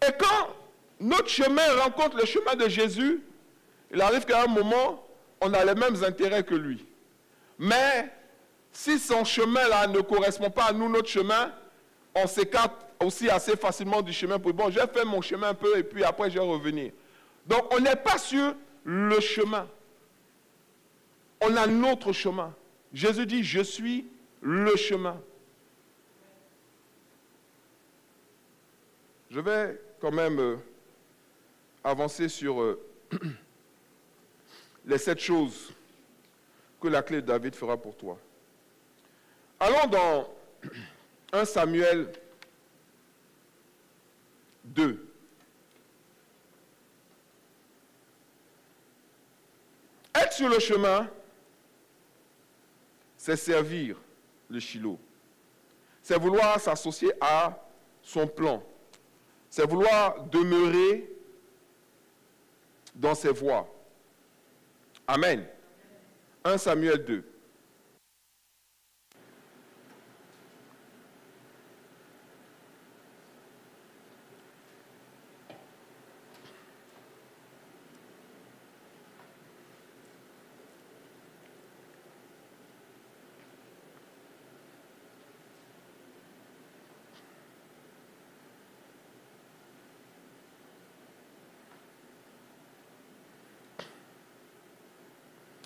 Et quand notre chemin rencontre le chemin de Jésus, il arrive qu'à un moment, on a les mêmes intérêts que lui. Mais si son chemin là ne correspond pas à nous, notre chemin, on s'écarte aussi assez facilement du chemin pour dire, bon, je vais faire mon chemin un peu et puis après je vais revenir. Donc on n'est pas sur le chemin. On a notre chemin. Jésus dit, je suis le chemin. Je vais quand même avancer sur les 7 choses que la clé de David fera pour toi. Allons dans 1 Samuel 2. Être sur le chemin, c'est servir le Shiloh. C'est vouloir s'associer à son plan. C'est vouloir demeurer dans ses voies. Amen. 1 Samuel 2.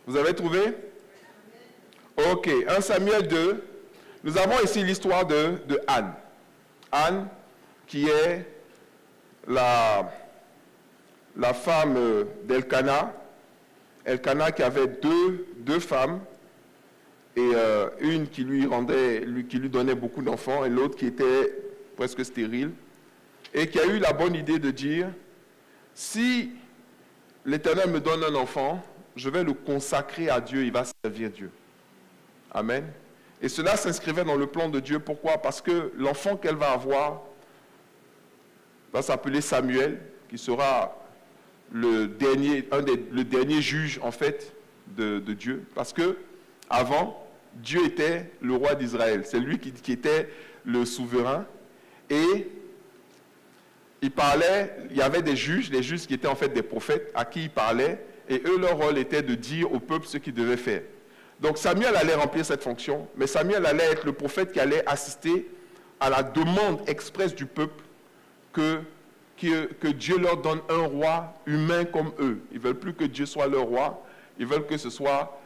Vous avez trouvé? Ok, 1 Samuel 2. Nous avons ici l'histoire de Anne. Anne, qui est la femme d'Elkana. Elkana qui avait deux femmes. Et une qui lui donnait beaucoup d'enfants et l'autre qui était presque stérile. Et qui a eu la bonne idée de dire, si l'Éternel me donne un enfant, je vais le consacrer à Dieu, il va servir Dieu. Amen. Et cela s'inscrivait dans le plan de Dieu. Pourquoi? Parce que l'enfant qu'elle va avoir va s'appeler Samuel, qui sera le dernier juge en fait de Dieu. Parce que avant, Dieu était le roi d'Israël. C'est lui qui était le souverain. Et il parlait, il y avait des juges qui étaient en fait des prophètes à qui il parlait. Et eux, leur rôle était de dire au peuple ce qu'ils devaient faire. Donc Samuel allait remplir cette fonction, mais Samuel allait être le prophète qui allait assister à la demande expresse du peuple que Dieu leur donne un roi humain comme eux. Ils ne veulent plus que Dieu soit leur roi, ils veulent que ce soit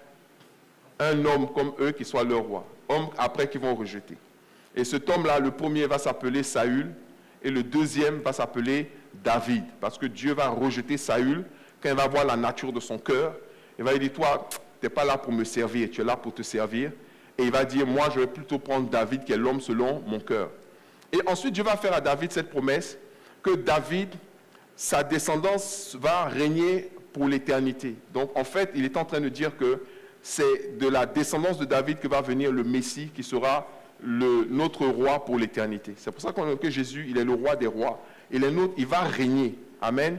un homme comme eux qui soit leur roi. Homme après qu'ils vont rejeter. Et cet homme-là, le premier va s'appeler Saül, et le deuxième va s'appeler David, parce que Dieu va rejeter Saül. Quand il va voir la nature de son cœur, il va lui dire, toi, tu n'es pas là pour me servir, tu es là pour te servir. Et il va dire, moi, je vais plutôt prendre David, qui est l'homme selon mon cœur. Et ensuite, Dieu va faire à David cette promesse, que David, sa descendance va régner pour l'éternité. Donc, en fait, il est en train de dire que c'est de la descendance de David que va venir le Messie, qui sera notre roi pour l'éternité. C'est pour ça que Jésus, il est le roi des rois. Il est il va régner. Amen.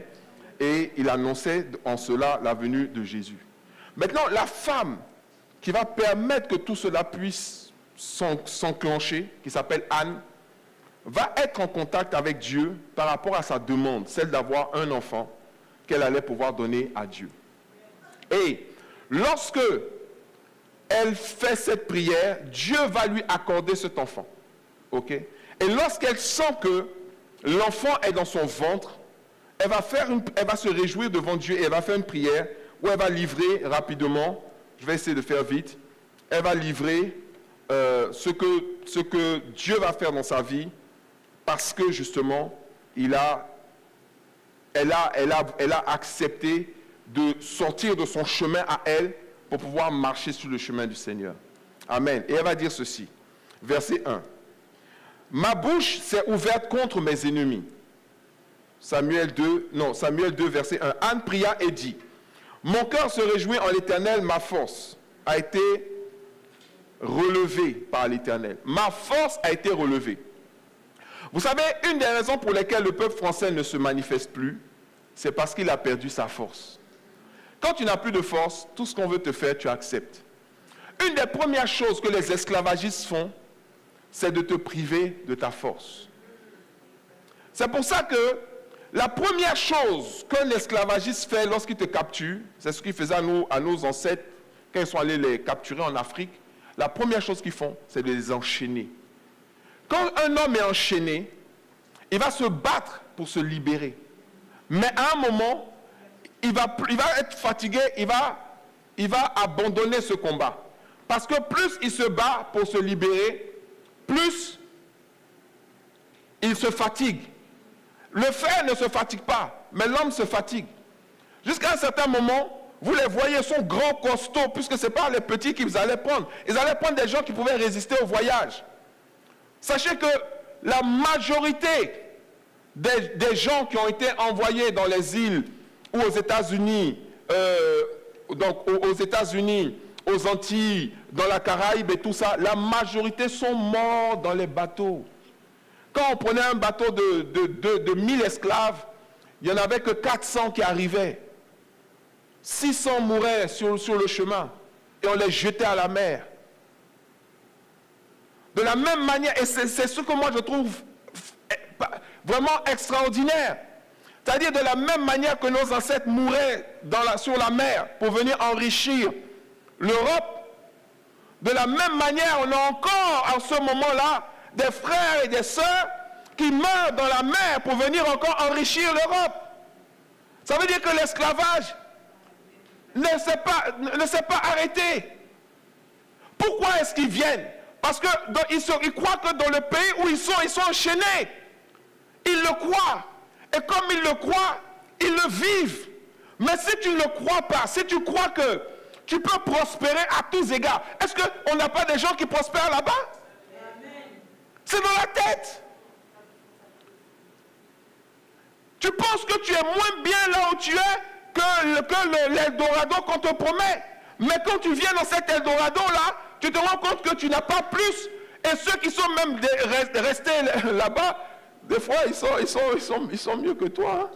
Et il annonçait en cela la venue de Jésus. Maintenant, la femme qui va permettre que tout cela puisse s'enclencher, qui s'appelle Anne, va être en contact avec Dieu par rapport à sa demande, celle d'avoir un enfant qu'elle allait pouvoir donner à Dieu. Et lorsque elle fait cette prière, Dieu va lui accorder cet enfant. Ok? Et lorsqu'elle sent que l'enfant est dans son ventre, elle va se réjouir devant Dieu et elle va faire une prière où elle va livrer rapidement, je vais essayer de faire vite, elle va livrer ce que Dieu va faire dans sa vie, parce que justement, elle a accepté de sortir de son chemin à elle pour pouvoir marcher sur le chemin du Seigneur. Amen. Et elle va dire ceci. Verset 1. Ma bouche s'est ouverte contre mes ennemis. Samuel 2, verset 1. Anne pria et dit, mon cœur se réjouit en l'Éternel, ma force a été relevée par l'Éternel. Ma force a été relevée. Vous savez, une des raisons pour lesquelles le peuple français ne se manifeste plus, c'est parce qu'il a perdu sa force. Quand tu n'as plus de force, tout ce qu'on veut te faire, tu acceptes. Une des premières choses que les esclavagistes font, c'est de te priver de ta force. C'est pour ça que la première chose qu'un esclavagiste fait lorsqu'il te capture, c'est ce qu'il faisait à nos ancêtres quand ils sont allés les capturer en Afrique. La première chose qu'ils font, c'est de les enchaîner. Quand un homme est enchaîné, il va se battre pour se libérer. Mais à un moment, il va être fatigué, il va abandonner ce combat. Parce que plus il se bat pour se libérer, plus il se fatigue. Le fer ne se fatigue pas, mais l'homme se fatigue. Jusqu'à un certain moment, vous les voyez, sont grands, costauds, puisque ce n'est pas les petits qu'ils allaient prendre. Ils allaient prendre des gens qui pouvaient résister au voyage. Sachez que la majorité des gens qui ont été envoyés dans les îles ou aux États-Unis, aux Antilles, dans la Caraïbe et tout ça, la majorité sont morts dans les bateaux. Quand on prenait un bateau de 1000 esclaves, il n'y en avait que 400 qui arrivaient. 600 mouraient sur le chemin et on les jetait à la mer. De la même manière, et c'est ce que moi je trouve vraiment extraordinaire. C'est-à-dire de la même manière que nos ancêtres mouraient sur la mer pour venir enrichir l'Europe, de la même manière, on a encore en ce moment-là des frères et des sœurs qui meurent dans la mer pour venir encore enrichir l'Europe. Ça veut dire que l'esclavage ne s'est pas arrêté. Pourquoi est-ce qu'ils viennent? Parce qu'ils croient que dans le pays où ils sont enchaînés. Ils le croient. Et comme ils le croient, ils le vivent. Mais si tu ne le crois pas, si tu crois que tu peux prospérer à tous égards, est-ce qu'on n'a pas des gens qui prospèrent là-bas? C'est dans la tête. Tu penses que tu es moins bien là où tu es que l'Eldorado qu'on te promet. Mais quand tu viens dans cet Eldorado-là, tu te rends compte que tu n'as pas plus. Et ceux qui sont même restés là-bas, des fois, ils sont mieux que toi. Hein?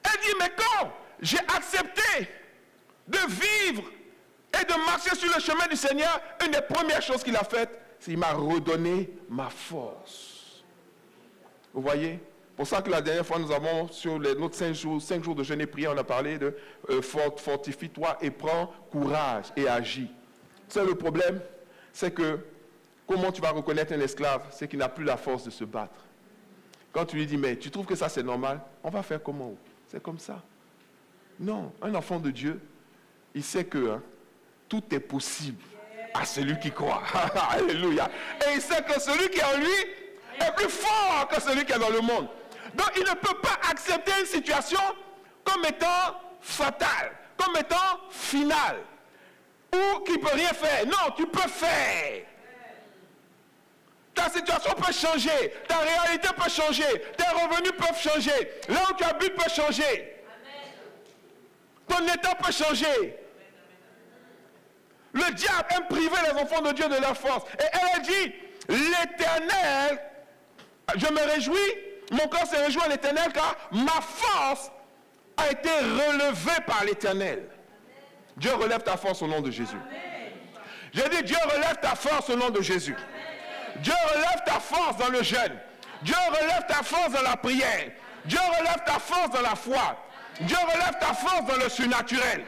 Elle dit, mais quand j'ai accepté de vivre et de marcher sur le chemin du Seigneur, une des premières choses qu'il a faites, c'est qu'il m'a redonné ma force. Vous voyez? Pour ça que la dernière fois, nous avons, sur notre 5 jours de jeûne et prière, on a parlé de fortifie-toi et prends courage et agis. C'est le problème, c'est que comment tu vas reconnaître un esclave? C'est qu'il n'a plus la force de se battre. Quand tu lui dis, mais tu trouves que ça c'est normal? On va faire comment? C'est comme ça. Non, un enfant de Dieu, il sait que tout est possible à celui qui croit. Alléluia. Et il sait que celui qui est en lui est plus fort que celui qui est dans le monde. Donc il ne peut pas accepter une situation comme étant fatale, comme étant finale, ou qui ne peut rien faire. Non, tu peux faire. Ta situation peut changer, ta réalité peut changer, tes revenus peuvent changer, là où tu habites peut changer. Ton état peut changer. Le diable aime priver les enfants de Dieu de leur force. Et elle a dit, l'Éternel, je me réjouis, mon cœur se réjouit en l'Éternel, car ma force a été relevée par l'Éternel. Dieu relève ta force au nom de Jésus. J'ai dit, Dieu relève ta force au nom de Jésus. Dieu relève ta force dans le jeûne. Dieu relève ta force dans la prière. Dieu relève ta force dans la foi. Dieu relève ta force dans le surnaturel.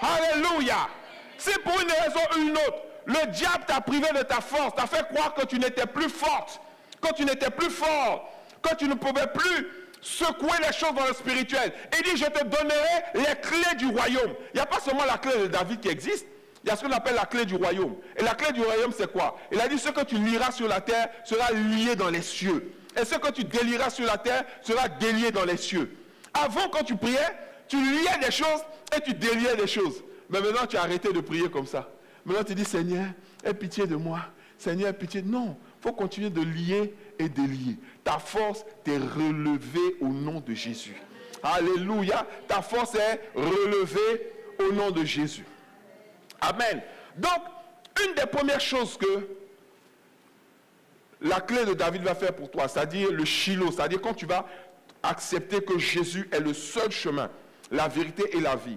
Alléluia. Si pour une raison ou une autre, le diable t'a privé de ta force, t'a fait croire que tu n'étais plus forte, que tu n'étais plus fort, que tu ne pouvais plus secouer les choses dans le spirituel. Il dit, je te donnerai les clés du royaume. Il n'y a pas seulement la clé de David qui existe. Il y a ce qu'on appelle la clé du royaume. Et la clé du royaume, c'est quoi? Il a dit, ce que tu lieras sur la terre sera lié dans les cieux. Et ce que tu délieras sur la terre sera délié dans les cieux. Avant, quand tu priais, tu liais des choses et tu déliais des choses. Mais maintenant, tu as arrêté de prier comme ça. Maintenant, tu dis, Seigneur, aie pitié de moi. Seigneur, aie pitié. Non, il faut continuer de lier et délier. Ta force t'est relevée au nom de Jésus. Alléluia. Ta force est relevée au nom de Jésus. Amen. Donc, une des premières choses que la clé de David va faire pour toi, c'est-à-dire le Shiloh, c'est-à-dire quand tu vas accepter que Jésus est le seul chemin, la vérité et la vie,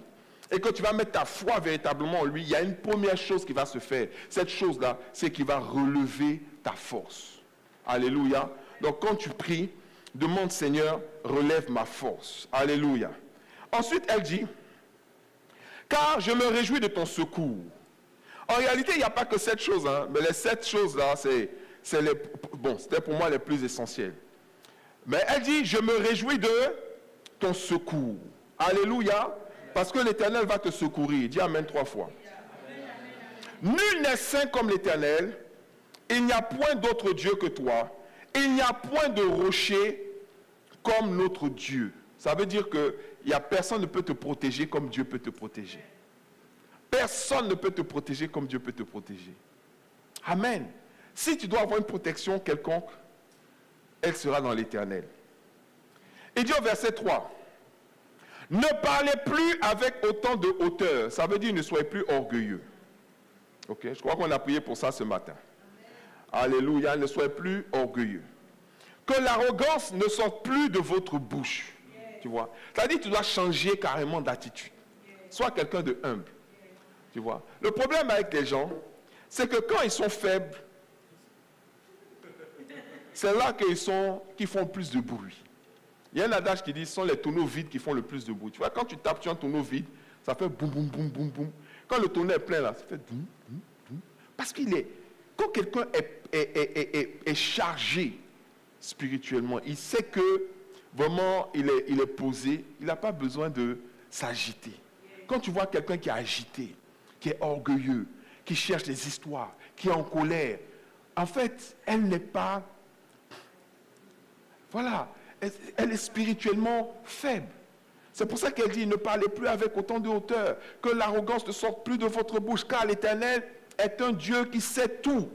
et que tu vas mettre ta foi véritablement en lui, il y a une première chose qui va se faire. Cette chose-là, c'est qu'il va relever ta force. Alléluia. Donc quand tu pries, demande Seigneur, relève ma force. Alléluia. Ensuite, elle dit, car je me réjouis de ton secours. En réalité, il n'y a pas que 7 choses, hein, mais les 7 choses-là, c'était pour moi les plus essentielles. Mais elle dit, je me réjouis de ton secours. Alléluia. Parce que l'Éternel va te secourir. Dis Amen 3 fois. Nul n'est saint comme l'Éternel. Il n'y a point d'autre Dieu que toi. Il n'y a point de rocher comme notre Dieu. Ça veut dire que personne ne peut te protéger comme Dieu peut te protéger. Personne ne peut te protéger comme Dieu peut te protéger. Amen. Si tu dois avoir une protection quelconque, elle sera dans l'Éternel. Il dit au verset 3, ne parlez plus avec autant de hauteur. Ça veut dire ne soyez plus orgueilleux. Ok, je crois qu'on a prié pour ça ce matin. Alléluia, ne soyez plus orgueilleux. Que l'arrogance ne sorte plus de votre bouche. Tu vois, c'est-à-dire que tu dois changer carrément d'attitude. Sois quelqu'un de humble. Tu vois, le problème avec les gens, c'est que quand ils sont faibles, c'est là qu'ils font plus de bruit. Il y a un adage qui dit, ce sont les tonneaux vides qui font le plus de bruit. Tu vois, quand tu tapes sur un tonneau vide, ça fait boum, boum, boum, boum, boum. Quand le tonneau est plein là, ça fait boum, boum, boum. Parce quand quelqu'un est chargé spirituellement, il sait que vraiment il est posé, il n'a pas besoin de s'agiter. Quand tu vois quelqu'un qui est agité, qui est orgueilleux, qui cherche des histoires, qui est en colère, en fait, elle n'est pas... Voilà, elle est spirituellement faible. C'est pour ça qu'elle dit, ne parlez plus avec autant de hauteur, que l'arrogance ne sorte plus de votre bouche, car l'Éternel est un Dieu qui sait tout.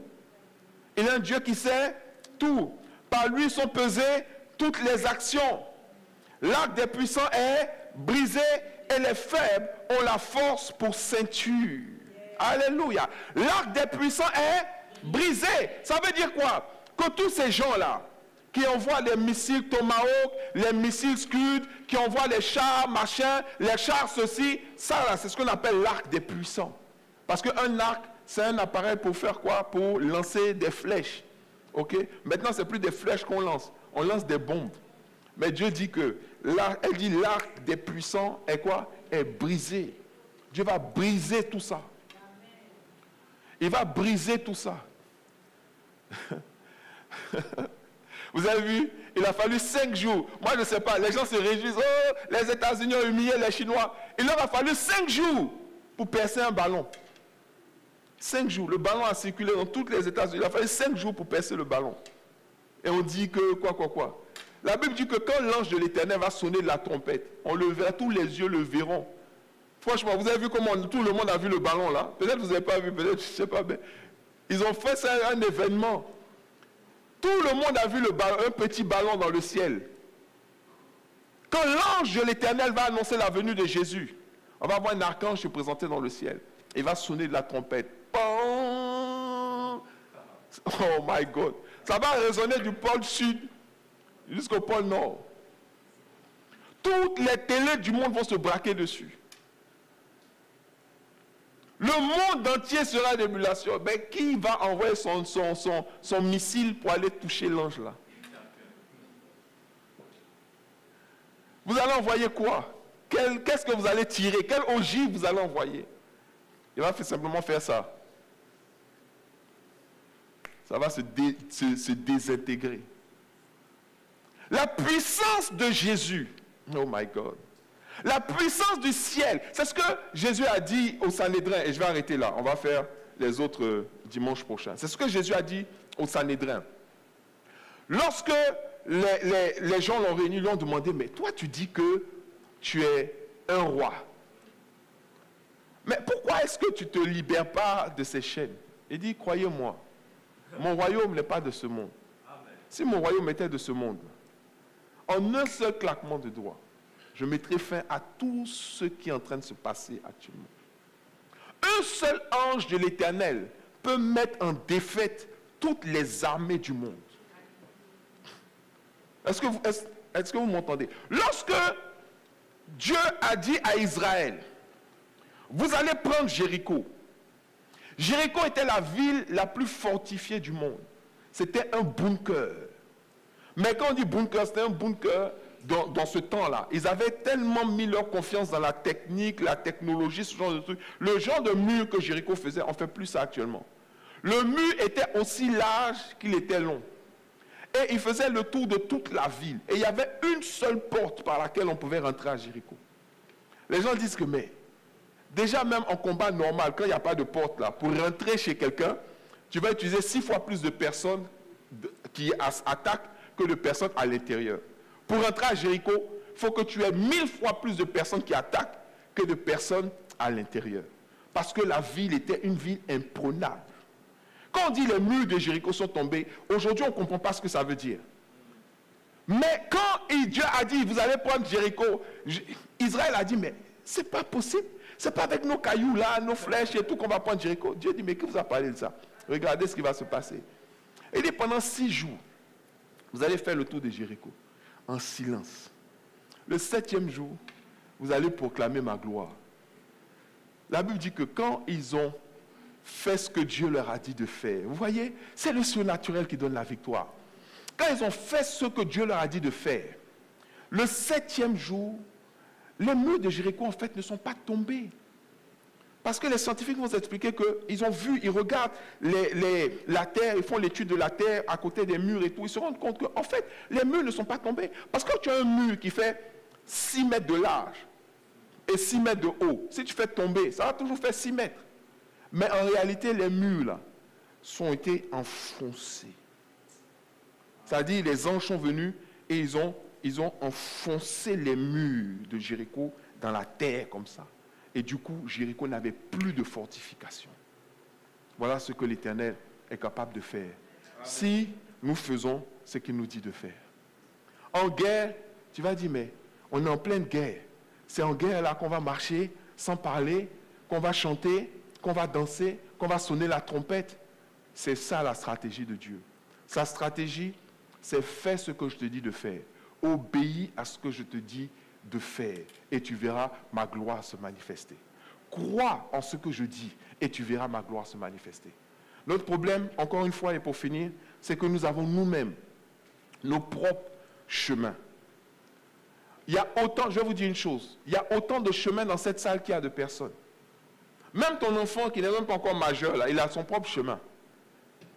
Il est un Dieu qui sait tout. Par lui sont pesées toutes les actions. L'arc des puissants est brisé et les faibles ont la force pour ceinture. Alléluia. L'arc des puissants est brisé. Ça veut dire quoi? Que tous ces gens-là, qui envoient les missiles Tomahawk, les missiles Scud, qui envoient les chars, machin, les chars ceci, ça là, c'est ce qu'on appelle l'arc des puissants. Parce qu'un arc, c'est un appareil pour faire quoi? Pour lancer des flèches. Ok? Maintenant, c'est plus des flèches qu'on lance. On lance des bombes. Mais Dieu dit que, elle dit l'arc des puissants est quoi? Est brisé. Dieu va briser tout ça. Il va briser tout ça. Vous avez vu? Il a fallu 5 jours. Moi, je ne sais pas. Les gens se réjouissent. Oh, les États-Unis ont humilié les Chinois. Il leur a fallu 5 jours pour percer un ballon. 5 jours. Le ballon a circulé dans tous les États-Unis. Il a fallu 5 jours pour percer le ballon. Et on dit que quoi. La Bible dit que quand l'ange de l'Éternel va sonner de la trompette, on le verra, tous les yeux le verront. Franchement, vous avez vu comment tout le monde a vu le ballon là? Peut-être vous n'avez pas vu, peut-être, je ne sais pas. Mais ils ont fait ça un événement. Tout le monde a vu un petit ballon dans le ciel. Quand l'ange de l'Éternel va annoncer la venue de Jésus, on va voir un archange se présenter dans le ciel. Il va sonner de la trompette. Oh my God. Ça va résonner du pôle sud jusqu'au pôle nord. Toutes les télés du monde vont se braquer dessus. Le monde entier sera en ébullition. Mais qui va envoyer son missile pour aller toucher l'ange là? Vous allez envoyer quoi? Qu'est-ce que vous allez tirer? Quelle ogive vous allez envoyer? Il va simplement faire ça. Ça va se désintégrer. La puissance de Jésus. Oh my God. La puissance du ciel. C'est ce que Jésus a dit au Sanhédrin. Et je vais arrêter là. On va faire les autres dimanches prochains. C'est ce que Jésus a dit au Sanhédrin. Lorsque les gens l'ont réuni, lui ont demandé, mais toi tu dis que tu es un roi. Mais pourquoi est-ce que tu ne te libères pas de ces chaînes? Il dit, croyez-moi, mon royaume n'est pas de ce monde. Si mon royaume était de ce monde, en un seul claquement de doigts, je mettrai fin à tout ce qui est en train de se passer actuellement. Un seul ange de l'Éternel peut mettre en défaite toutes les armées du monde. Est-ce que vous m'entendez? Lorsque Dieu a dit à Israël, vous allez prendre Jéricho. Jéricho était la ville la plus fortifiée du monde. C'était un bunker. Mais quand on dit bunker, c'était un bunker dans ce temps-là. Ils avaient tellement mis leur confiance dans la technique, la technologie, ce genre de trucs. Le genre de mur que Jéricho faisait, on ne fait plus ça actuellement. Le mur était aussi large qu'il était long. Et il faisait le tour de toute la ville. Et il y avait une seule porte par laquelle on pouvait rentrer à Jéricho. Les gens disent que, mais, déjà même en combat normal, quand il n'y a pas de porte là, pour rentrer chez quelqu'un, tu vas utiliser 6 fois plus de personnes qui attaquent que de personnes à l'intérieur. Pour rentrer à Jéricho, il faut que tu aies 1000 fois plus de personnes qui attaquent que de personnes à l'intérieur. Parce que la ville était une ville imprenable. Quand on dit les murs de Jéricho sont tombés, aujourd'hui on ne comprend pas ce que ça veut dire. Mais quand Dieu a dit, vous allez prendre Jéricho, Israël a dit, mais c'est pas possible. C'est pas avec nos cailloux là, nos flèches et tout qu'on va prendre Jéricho. Dieu dit, mais qui vous a parlé de ça? Regardez ce qui va se passer. Il dit, pendant 6 jours, vous allez faire le tour de Jéricho, en silence. Le 7e jour, vous allez proclamer ma gloire. La Bible dit que quand ils ont fait ce que Dieu leur a dit de faire, vous voyez, c'est le surnaturel qui donne la victoire. Quand ils ont fait ce que Dieu leur a dit de faire, le 7e jour, les murs de Jéricho, en fait, ne sont pas tombés. Parce que les scientifiques vont expliquer qu'ils ont vu, ils regardent la terre, ils font l'étude de la terre à côté des murs et tout. Ils se rendent compte qu'en fait, les murs ne sont pas tombés. Parce que quand tu as un mur qui fait 6 mètres de large et 6 mètres de haut, si tu fais tomber, ça va toujours faire 6 mètres. Mais en réalité, les murs là, sont été enfoncés. C'est-à-dire, les anges sont venus et ils ont enfoncé les murs de Jéricho dans la terre comme ça. Et du coup, Jéricho n'avait plus de fortification. Voilà ce que l'Éternel est capable de faire. Si nous faisons ce qu'il nous dit de faire. En guerre, tu vas dire, mais on est en pleine guerre. C'est en guerre là qu'on va marcher sans parler, qu'on va chanter, qu'on va danser, qu'on va sonner la trompette. C'est ça la stratégie de Dieu. Sa stratégie, c'est faire ce que je te dis de faire. Obéis à ce que je te dis de faire et tu verras ma gloire se manifester. Crois en ce que je dis et tu verras ma gloire se manifester. Notre problème, encore une fois et pour finir, c'est que nous avons nous-mêmes nos propres chemins. Il y a autant, je vais vous dire une chose, il y a autant de chemins dans cette salle qu'il y a de personnes. Même ton enfant qui n'est même pas encore majeur, là, il a son propre chemin.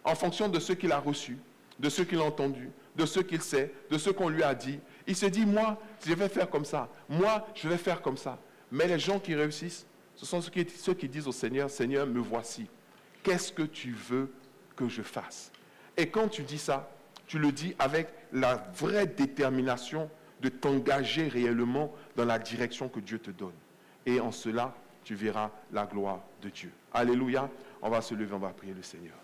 En fonction de ce qu'il a reçu, de ce qu'il a entendu, de ce qu'il sait, de ce qu'on lui a dit. Il se dit, moi, je vais faire comme ça. Moi, je vais faire comme ça. Mais les gens qui réussissent, ce sont ceux qui disent au Seigneur, Seigneur, me voici. Qu'est-ce que tu veux que je fasse? Et quand tu dis ça, tu le dis avec la vraie détermination de t'engager réellement dans la direction que Dieu te donne. Et en cela, tu verras la gloire de Dieu. Alléluia. On va se lever, on va prier le Seigneur.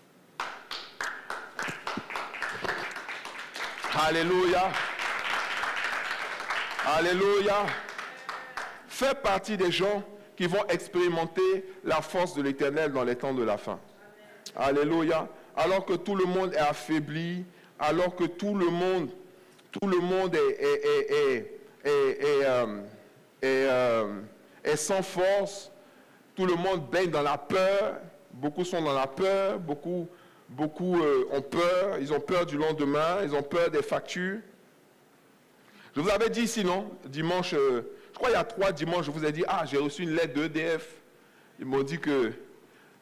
Alléluia. Alléluia. Fais partie des gens qui vont expérimenter la force de l'Éternel dans les temps de la fin. Alléluia. Alors que tout le monde est affaibli, alors que tout le monde est sans force, tout le monde baigne dans la peur, beaucoup sont dans la peur, beaucoup ont peur, ils ont peur du lendemain, ils ont peur des factures. Je vous avais dit ici, non? Dimanche, je crois il y a 3 dimanches, je vous ai dit, j'ai reçu une lettre de EDF. Ils m'ont dit que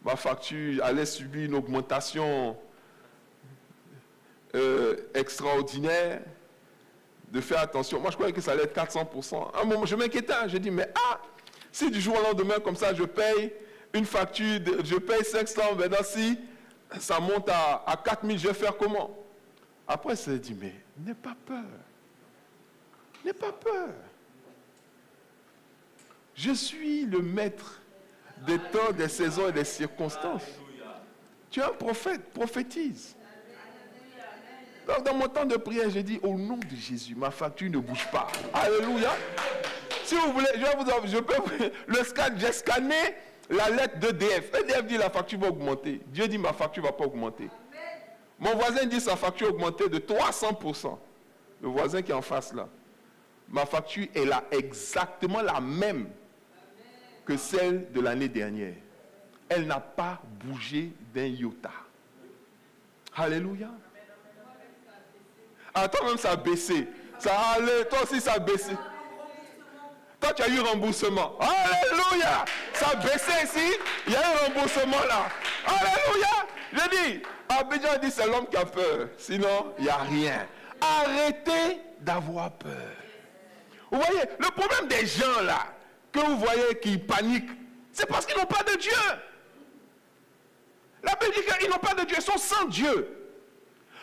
ma facture allait subir une augmentation extraordinaire. de faire attention. Moi, je croyais que ça allait être 400%. À un moment, je m'inquiétais. J'ai dit, mais si du jour au lendemain, comme ça, je paye une facture, je paye 500, maintenant si ça monte à 4000, je vais faire comment? Après, ça dit, mais n'aie pas peur. N'aie pas peur. Je suis le maître des temps, des saisons et des circonstances. Tu es un prophète, prophétise. Donc, dans mon temps de prière, j'ai dit, au nom de Jésus, ma facture ne bouge pas. Alléluia. Si vous voulez, j'ai scanné la lettre d'EDF. EDF dit la facture va augmenter. Dieu dit ma facture ne va pas augmenter. Mon voisin dit sa facture a augmenté de 300%. Le voisin qui est en face là. Ma facture est là exactement la même que celle de l'année dernière. Elle n'a pas bougé d'un iota. Alléluia. Ah, toi même ça a baissé. Ça allait, toi aussi ça a baissé. Toi tu as eu remboursement. Alléluia. Ça a baissé ici. Il y a eu remboursement là. Alléluia. Je dis, Abidjan dit c'est l'homme qui a peur. Sinon, il n'y a rien. Arrêtez d'avoir peur. Vous voyez, le problème des gens là, que vous voyez qui paniquent, c'est parce qu'ils n'ont pas de Dieu. La Bible dit qu'ils n'ont pas de Dieu, ils sont sans Dieu.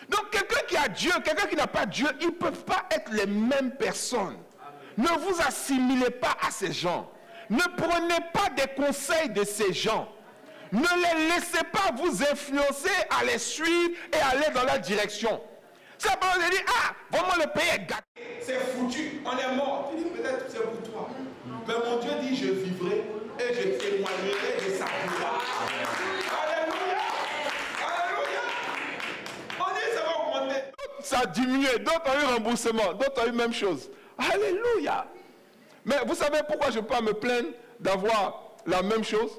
Donc quelqu'un qui a Dieu, quelqu'un qui n'a pas Dieu, ils ne peuvent pas être les mêmes personnes. Ne vous assimilez pas à ces gens. Ne prenez pas des conseils de ces gens. Ne les laissez pas vous influencer à les suivre et aller dans la direction. C'est pas on dit, vraiment le pays est gâté. C'est foutu, on est mort. Tu dis peut-être c'est pour toi. Mais mon Dieu dit, je vivrai et je témoignerai de sa gloire. Alléluia. Alléluia. On dit ça va augmenter. Ça a diminué, d'autres ont eu remboursement, d'autres ont eu même chose. Alléluia. Mais vous savez pourquoi je ne peux pas me plaindre d'avoir la même chose?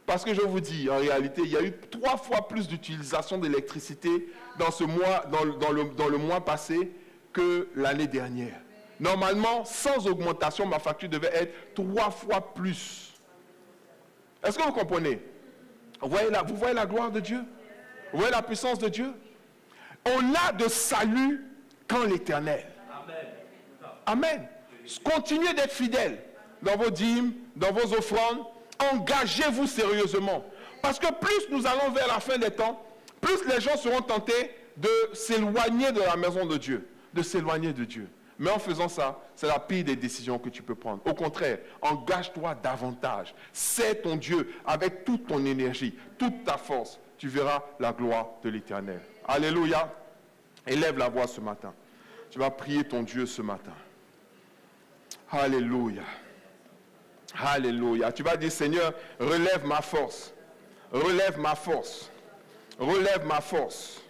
Parce que je vous dis, en réalité, il y a eu 3 fois plus d'utilisation d'électricité dans ce mois, dans le mois passé que l'année dernière. Normalement, sans augmentation, ma facture devait être 3 fois plus. Est-ce que vous comprenez? Vous voyez la gloire de Dieu? Vous voyez la puissance de Dieu? On a de salut qu'en l'Éternel. Amen. Amen. Continuez d'être fidèles dans vos dîmes, dans vos offrandes. Engagez-vous sérieusement. Parce que plus nous allons vers la fin des temps, plus les gens seront tentés de s'éloigner de la maison de Dieu. De s'éloigner de Dieu. Mais en faisant ça, c'est la pire des décisions que tu peux prendre. Au contraire, engage-toi davantage. C'est ton Dieu avec toute ton énergie, toute ta force. Tu verras la gloire de l'Éternel. Alléluia. Élève la voix ce matin. Tu vas prier ton Dieu ce matin. Alléluia. Alléluia. Tu vas dire, Seigneur, relève ma force. Relève ma force. Relève ma force.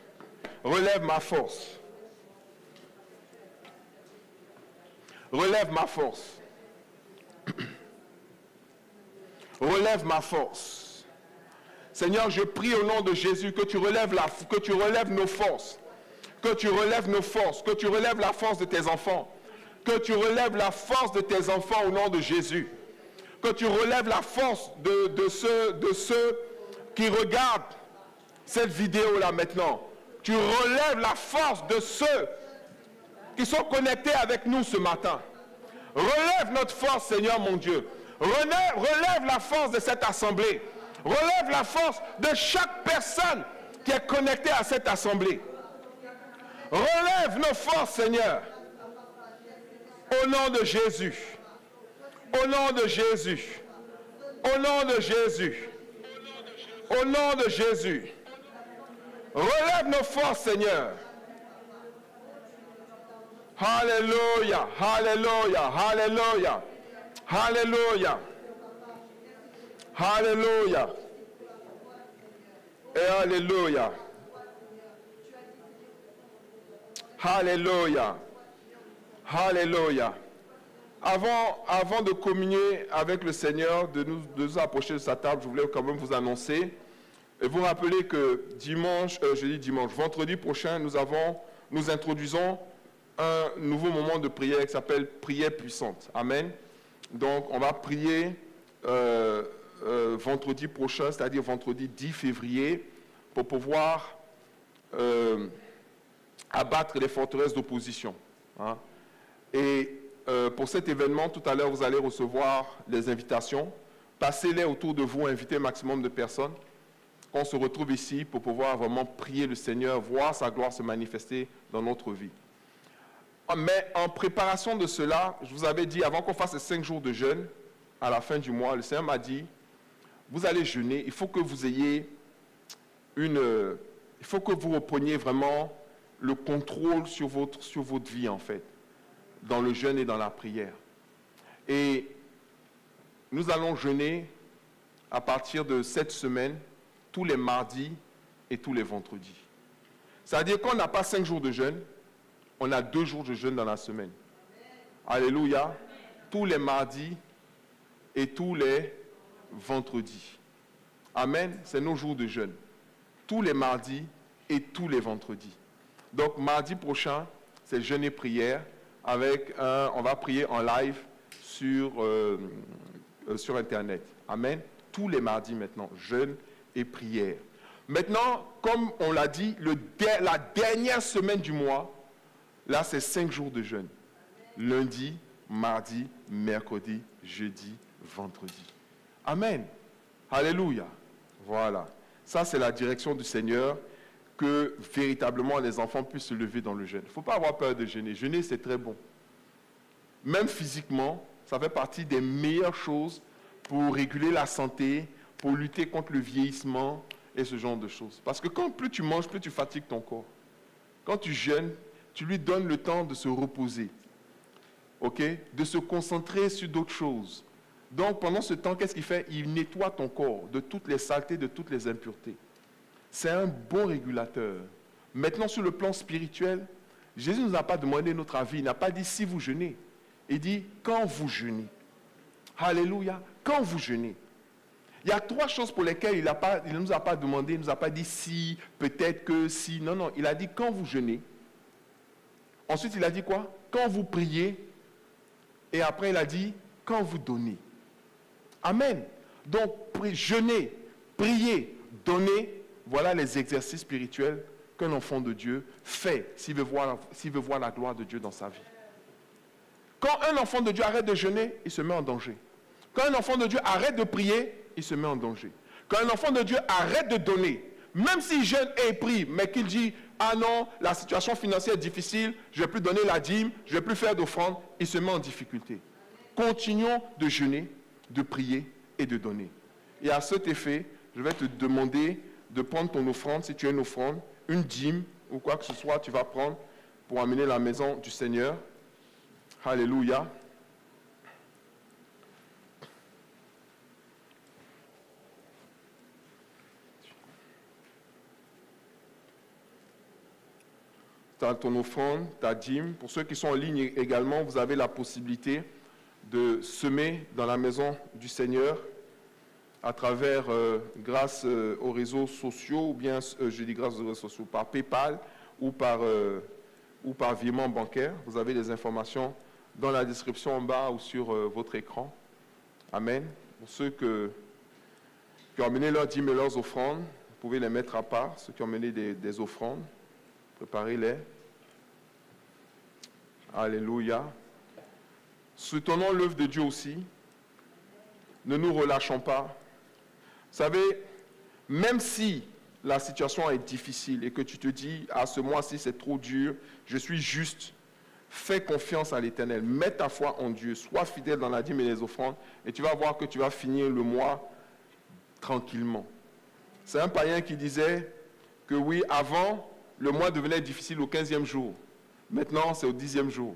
Relève ma force. Relève ma force. Relève ma force. Seigneur, je prie au nom de Jésus que tu relèves nos forces. Que tu relèves nos forces. Que tu relèves la force de tes enfants. Que tu relèves la force de tes enfants au nom de Jésus. Que tu relèves la force de ceux qui regardent cette vidéo-là maintenant. Tu relèves la force de ceux qui sont connectés avec nous ce matin. Relève notre force, Seigneur mon Dieu. Relève la force de cette assemblée. Relève la force de chaque personne qui est connectée à cette assemblée. Relève nos forces, Seigneur. Au nom de Jésus. Au nom de Jésus. Au nom de Jésus. Au nom de Jésus. Relève nos forces, Seigneur. Alléluia. Alléluia. Alléluia. Alléluia. Alléluia. Et alléluia. Alléluia. Alléluia. Avant de communier avec le Seigneur, de nous approcher de sa table, je voulais quand même vous annoncer et vous rappeler que vendredi prochain, nous introduisons un nouveau moment de prière qui s'appelle prière puissante. Amen. Donc, on va prier vendredi prochain, c'est-à-dire vendredi 10 février, pour pouvoir abattre les forteresses d'opposition. Hein. Et pour cet événement, tout à l'heure, vous allez recevoir les invitations. Passez-les autour de vous, invitez un maximum de personnes. On se retrouve ici pour pouvoir vraiment prier le Seigneur, voir sa gloire se manifester dans notre vie. Mais en préparation de cela, je vous avais dit, avant qu'on fasse les 5 jours de jeûne, à la fin du mois, le Seigneur m'a dit, vous allez jeûner, il faut que vous ayez il faut que vous repreniez vraiment le contrôle sur votre vie, en fait, dans le jeûne et dans la prière. Et nous allons jeûner à partir de cette semaine, tous les mardis et tous les vendredis. C'est-à-dire qu'on n'a pas 5 jours de jeûne, on a 2 jours de jeûne dans la semaine. Alléluia. Tous les mardis et tous les vendredis. Amen. C'est nos jours de jeûne. Tous les mardis et tous les vendredis. Donc, mardi prochain, c'est jeûne et prière. On va prier en live sur Internet. Amen. Tous les mardis maintenant, jeûne et prière. Maintenant, comme on l'a dit, la dernière semaine du mois, là, c'est 5 jours de jeûne. Lundi, mardi, mercredi, jeudi, vendredi. Amen. Alléluia. Voilà. Ça, c'est la direction du Seigneur, que véritablement les enfants puissent se lever dans le jeûne. Il ne faut pas avoir peur de jeûner. Jeûner, c'est très bon. Même physiquement, ça fait partie des meilleures choses pour réguler la santé, pour lutter contre le vieillissement et ce genre de choses. Parce que plus tu manges, plus tu fatigues ton corps. Quand tu jeûnes, tu lui donnes le temps de se reposer. OK? De se concentrer sur d'autres choses. Donc, pendant ce temps, qu'est-ce qu'il fait? Il nettoie ton corps de toutes les saletés, de toutes les impuretés. C'est un bon régulateur. Maintenant, sur le plan spirituel, Jésus ne nous a pas demandé notre avis. Il n'a pas dit si vous jeûnez. Il dit quand vous jeûnez. Alléluia. Quand vous jeûnez. Il y a 3 choses pour lesquelles il ne nous a pas demandé, il ne nous a pas dit si, peut-être que si. Non, non. Il a dit quand vous jeûnez. Ensuite, il a dit quoi? Quand vous priez. Et après, il a dit quand vous donnez. Amen. Donc, jeûner, prier, donner, voilà les exercices spirituels qu'un enfant de Dieu fait s'il veut voir la gloire de Dieu dans sa vie. Quand un enfant de Dieu arrête de jeûner, il se met en danger. Quand un enfant de Dieu arrête de prier, il se met en danger. Quand un enfant de Dieu arrête de donner, même s'il jeûne et prie, mais qu'il dit « Ah non, la situation financière est difficile, je ne vais plus donner la dîme, je ne vais plus faire d'offrande », il se met en difficulté. Continuons de jeûner, de prier et de donner. Et à cet effet, je vais te demander de prendre ton offrande, si tu as une offrande, une dîme ou quoi que ce soit, tu vas prendre pour amener la maison du Seigneur. Alléluia. Tu as ton offrande, ta dîme. Pour ceux qui sont en ligne également, vous avez la possibilité de semer dans la maison du Seigneur à travers, grâce aux réseaux sociaux, ou bien, je dis grâce aux réseaux sociaux, par PayPal ou par virement bancaire. Vous avez les informations dans la description en bas ou sur votre écran. Amen. Pour ceux qui ont amené leurs dîmes et leurs offrandes, vous pouvez les mettre à part. Ceux qui ont amené des offrandes, préparez-les. Alléluia. Soutenons l'œuvre de Dieu aussi. Ne nous relâchons pas. Vous savez, même si la situation est difficile et que tu te dis, ah, ce mois-ci c'est trop dur, je suis juste, fais confiance à l'Éternel. Mets ta foi en Dieu. Sois fidèle dans la dîme et les offrandes et tu vas voir que tu vas finir le mois tranquillement. C'est un païen qui disait que oui, avant, le mois devenait difficile au 15e jour. Maintenant, c'est au 10e jour.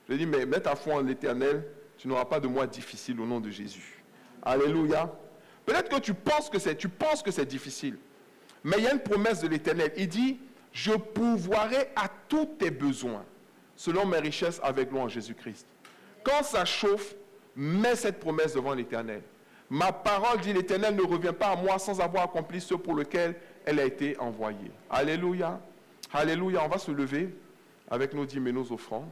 Je dis, mais mets ta foi en l'Éternel, tu n'auras pas de mois difficile au nom de Jésus. Alléluia. Peut-être que tu penses que c'est difficile. Mais il y a une promesse de l'Éternel. Il dit, je pourvoirai à tous tes besoins, selon mes richesses avec gloire en Jésus-Christ. Quand ça chauffe, mets cette promesse devant l'Éternel. Ma parole, dit l'Éternel, ne revient pas à moi sans avoir accompli ce pour lequel elle a été envoyée. Alléluia. Alléluia. On va se lever avec nos dîmes et nos offrandes.